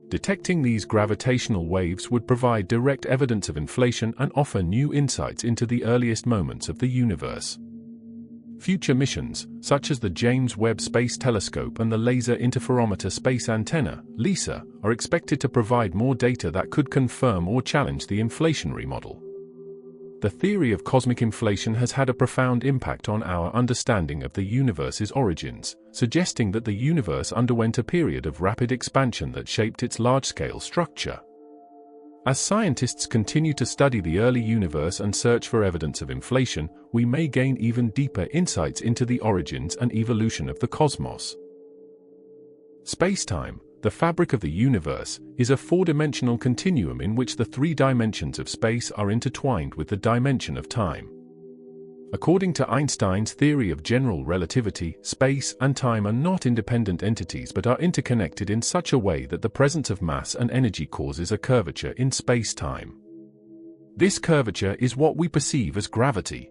Detecting these gravitational waves would provide direct evidence of inflation and offer new insights into the earliest moments of the universe. Future missions, such as the James Webb Space Telescope and the Laser Interferometer Space Antenna (LISA), are expected to provide more data that could confirm or challenge the inflationary model. The theory of cosmic inflation has had a profound impact on our understanding of the universe's origins, suggesting that the universe underwent a period of rapid expansion that shaped its large-scale structure. As scientists continue to study the early universe and search for evidence of inflation, we may gain even deeper insights into the origins and evolution of the cosmos. Spacetime, the fabric of the universe, is a four-dimensional continuum in which the three dimensions of space are intertwined with the dimension of time. According to Einstein's theory of general relativity, space and time are not independent entities but are interconnected in such a way that the presence of mass and energy causes a curvature in space-time. This curvature is what we perceive as gravity.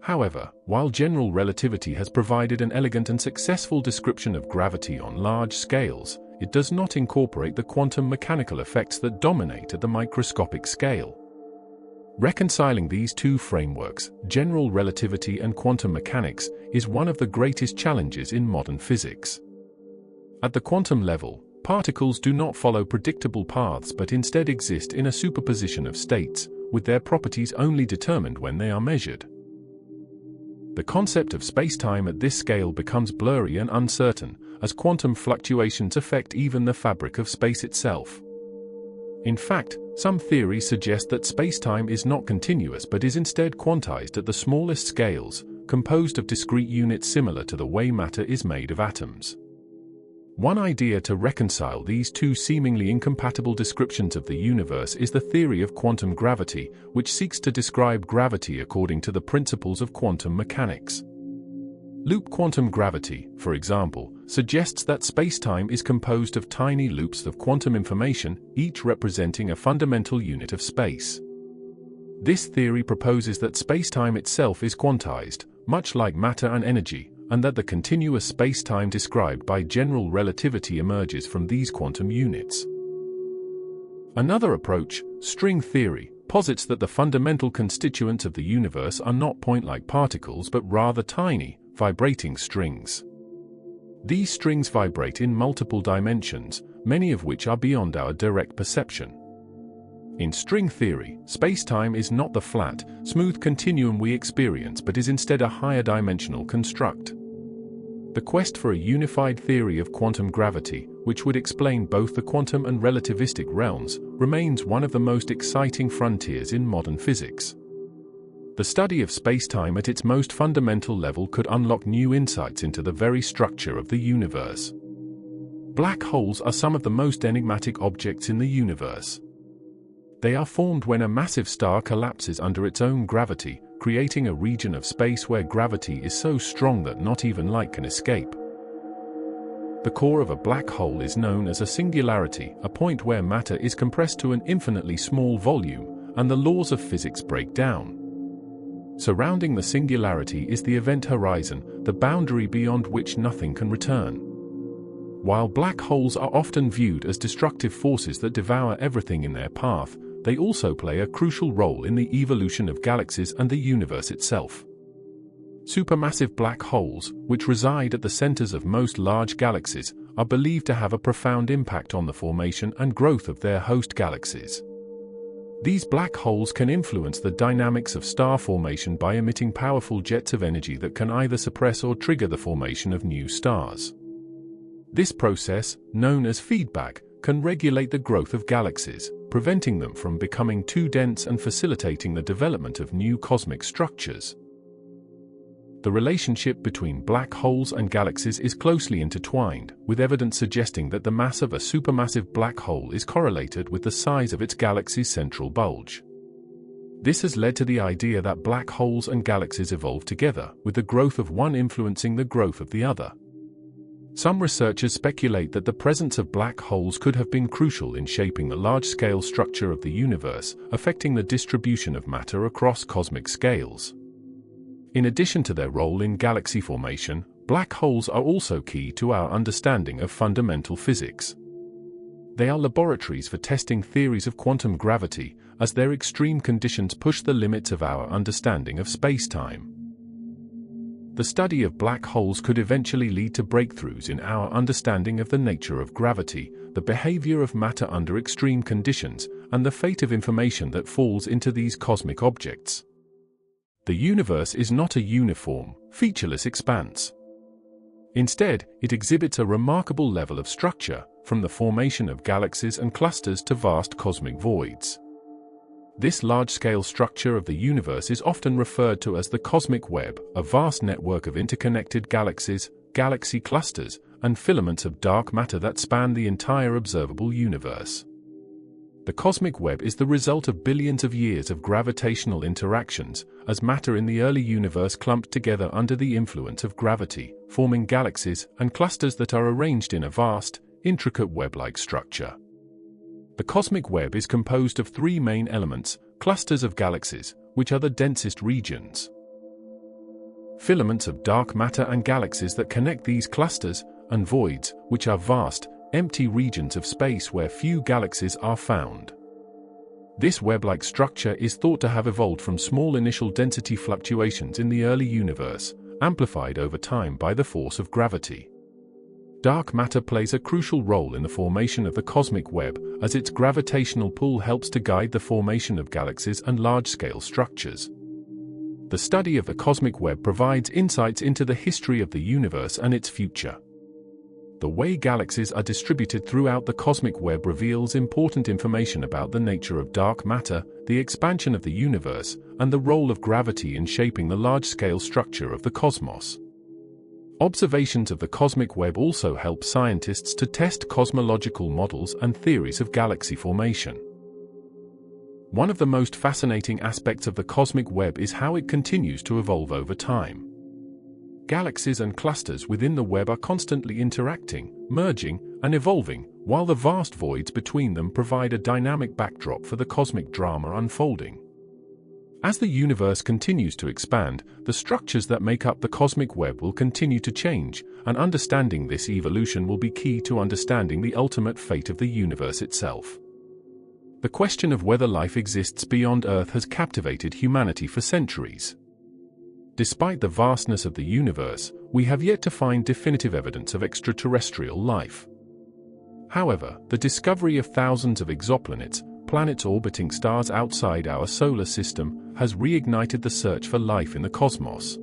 However, while general relativity has provided an elegant and successful description of gravity on large scales, it does not incorporate the quantum mechanical effects that dominate at the microscopic scale. Reconciling these two frameworks, general relativity and quantum mechanics, is one of the greatest challenges in modern physics. At the quantum level, particles do not follow predictable paths but instead exist in a superposition of states, with their properties only determined when they are measured. The concept of spacetime at this scale becomes blurry and uncertain, as quantum fluctuations affect even the fabric of space itself. In fact, some theories suggest that spacetime is not continuous but is instead quantized at the smallest scales, composed of discrete units similar to the way matter is made of atoms. One idea to reconcile these two seemingly incompatible descriptions of the universe is the theory of quantum gravity, which seeks to describe gravity according to the principles of quantum mechanics. Loop quantum gravity, for example, suggests that spacetime is composed of tiny loops of quantum information, each representing a fundamental unit of space. This theory proposes that spacetime itself is quantized, much like matter and energy, and that the continuous spacetime described by general relativity emerges from these quantum units. Another approach, string theory, posits that the fundamental constituents of the universe are not point-like particles but rather tiny, vibrating strings. These strings vibrate in multiple dimensions, many of which are beyond our direct perception. In string theory, spacetime is not the flat, smooth continuum we experience but is instead a higher dimensional construct. The quest for a unified theory of quantum gravity, which would explain both the quantum and relativistic realms, remains one of the most exciting frontiers in modern physics. The study of spacetime at its most fundamental level could unlock new insights into the very structure of the universe. Black holes are some of the most enigmatic objects in the universe. They are formed when a massive star collapses under its own gravity, creating a region of space where gravity is so strong that not even light can escape. The core of a black hole is known as a singularity, a point where matter is compressed to an infinitely small volume, and the laws of physics break down. Surrounding the singularity is the event horizon, the boundary beyond which nothing can return. While black holes are often viewed as destructive forces that devour everything in their path, they also play a crucial role in the evolution of galaxies and the universe itself. Supermassive black holes, which reside at the centers of most large galaxies, are believed to have a profound impact on the formation and growth of their host galaxies. These black holes can influence the dynamics of star formation by emitting powerful jets of energy that can either suppress or trigger the formation of new stars. This process, known as feedback, can regulate the growth of galaxies, preventing them from becoming too dense and facilitating the development of new cosmic structures. The relationship between black holes and galaxies is closely intertwined, with evidence suggesting that the mass of a supermassive black hole is correlated with the size of its galaxy's central bulge. This has led to the idea that black holes and galaxies evolve together, with the growth of one influencing the growth of the other. Some researchers speculate that the presence of black holes could have been crucial in shaping the large-scale structure of the universe, affecting the distribution of matter across cosmic scales. In addition to their role in galaxy formation, black holes are also key to our understanding of fundamental physics. They are laboratories for testing theories of quantum gravity, as their extreme conditions push the limits of our understanding of space-time. The study of black holes could eventually lead to breakthroughs in our understanding of the nature of gravity, the behavior of matter under extreme conditions, and the fate of information that falls into these cosmic objects. The universe is not a uniform, featureless expanse. Instead, it exhibits a remarkable level of structure, from the formation of galaxies and clusters to vast cosmic voids. This large-scale structure of the universe is often referred to as the cosmic web, a vast network of interconnected galaxies, galaxy clusters, and filaments of dark matter that span the entire observable universe. The cosmic web is the result of billions of years of gravitational interactions, as matter in the early universe clumped together under the influence of gravity, forming galaxies and clusters that are arranged in a vast, intricate web-like structure. The cosmic web is composed of three main elements: clusters of galaxies, which are the densest regions, filaments of dark matter and galaxies that connect these clusters, and voids, which are vast, empty regions of space where few galaxies are found. This web-like structure is thought to have evolved from small initial density fluctuations in the early universe, amplified over time by the force of gravity. Dark matter plays a crucial role in the formation of the cosmic web, as its gravitational pull helps to guide the formation of galaxies and large-scale structures. The study of the cosmic web provides insights into the history of the universe and its future. The way galaxies are distributed throughout the cosmic web reveals important information about the nature of dark matter, the expansion of the universe, and the role of gravity in shaping the large-scale structure of the cosmos. Observations of the cosmic web also help scientists to test cosmological models and theories of galaxy formation. One of the most fascinating aspects of the cosmic web is how it continues to evolve over time. Galaxies and clusters within the web are constantly interacting, merging, and evolving, while the vast voids between them provide a dynamic backdrop for the cosmic drama unfolding. As the universe continues to expand, the structures that make up the cosmic web will continue to change, and understanding this evolution will be key to understanding the ultimate fate of the universe itself. The question of whether life exists beyond Earth has captivated humanity for centuries. Despite the vastness of the universe, we have yet to find definitive evidence of extraterrestrial life. However, the discovery of thousands of exoplanets, planets orbiting stars outside our solar system, has reignited the search for life in the cosmos.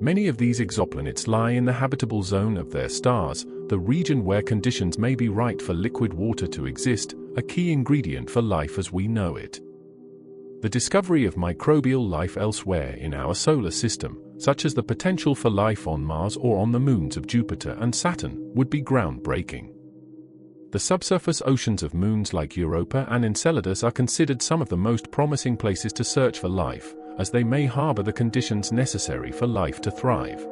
Many of these exoplanets lie in the habitable zone of their stars, the region where conditions may be right for liquid water to exist, a key ingredient for life as we know it. The discovery of microbial life elsewhere in our solar system, such as the potential for life on Mars or on the moons of Jupiter and Saturn, would be groundbreaking. The subsurface oceans of moons like Europa and Enceladus are considered some of the most promising places to search for life, as they may harbor the conditions necessary for life to thrive.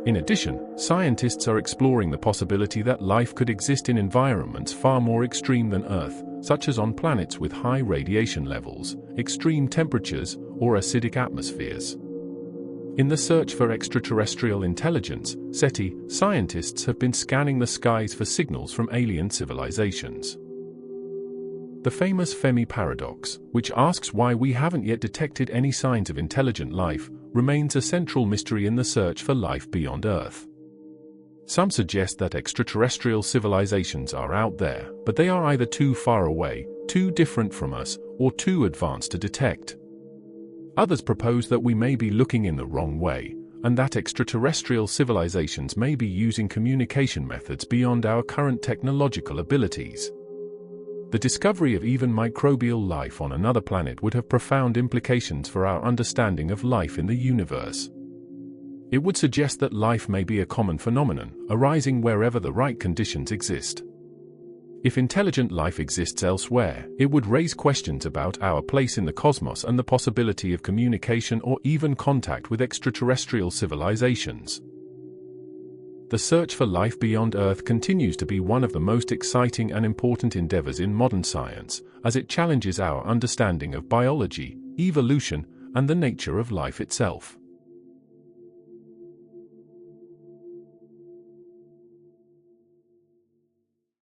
In addition, scientists are exploring the possibility that life could exist in environments far more extreme than Earth, such as on planets with high radiation levels, extreme temperatures, or acidic atmospheres. In the search for extraterrestrial intelligence, SETI, scientists have been scanning the skies for signals from alien civilizations. The famous Fermi paradox, which asks why we haven't yet detected any signs of intelligent life, remains a central mystery in the search for life beyond Earth. Some suggest that extraterrestrial civilizations are out there, but they are either too far away, too different from us, or too advanced to detect. Others propose that we may be looking in the wrong way, and that extraterrestrial civilizations may be using communication methods beyond our current technological abilities. The discovery of even microbial life on another planet would have profound implications for our understanding of life in the universe. It would suggest that life may be a common phenomenon, arising wherever the right conditions exist. If intelligent life exists elsewhere, it would raise questions about our place in the cosmos and the possibility of communication or even contact with extraterrestrial civilizations. The search for life beyond Earth continues to be one of the most exciting and important endeavors in modern science, as it challenges our understanding of biology, evolution, and the nature of life itself.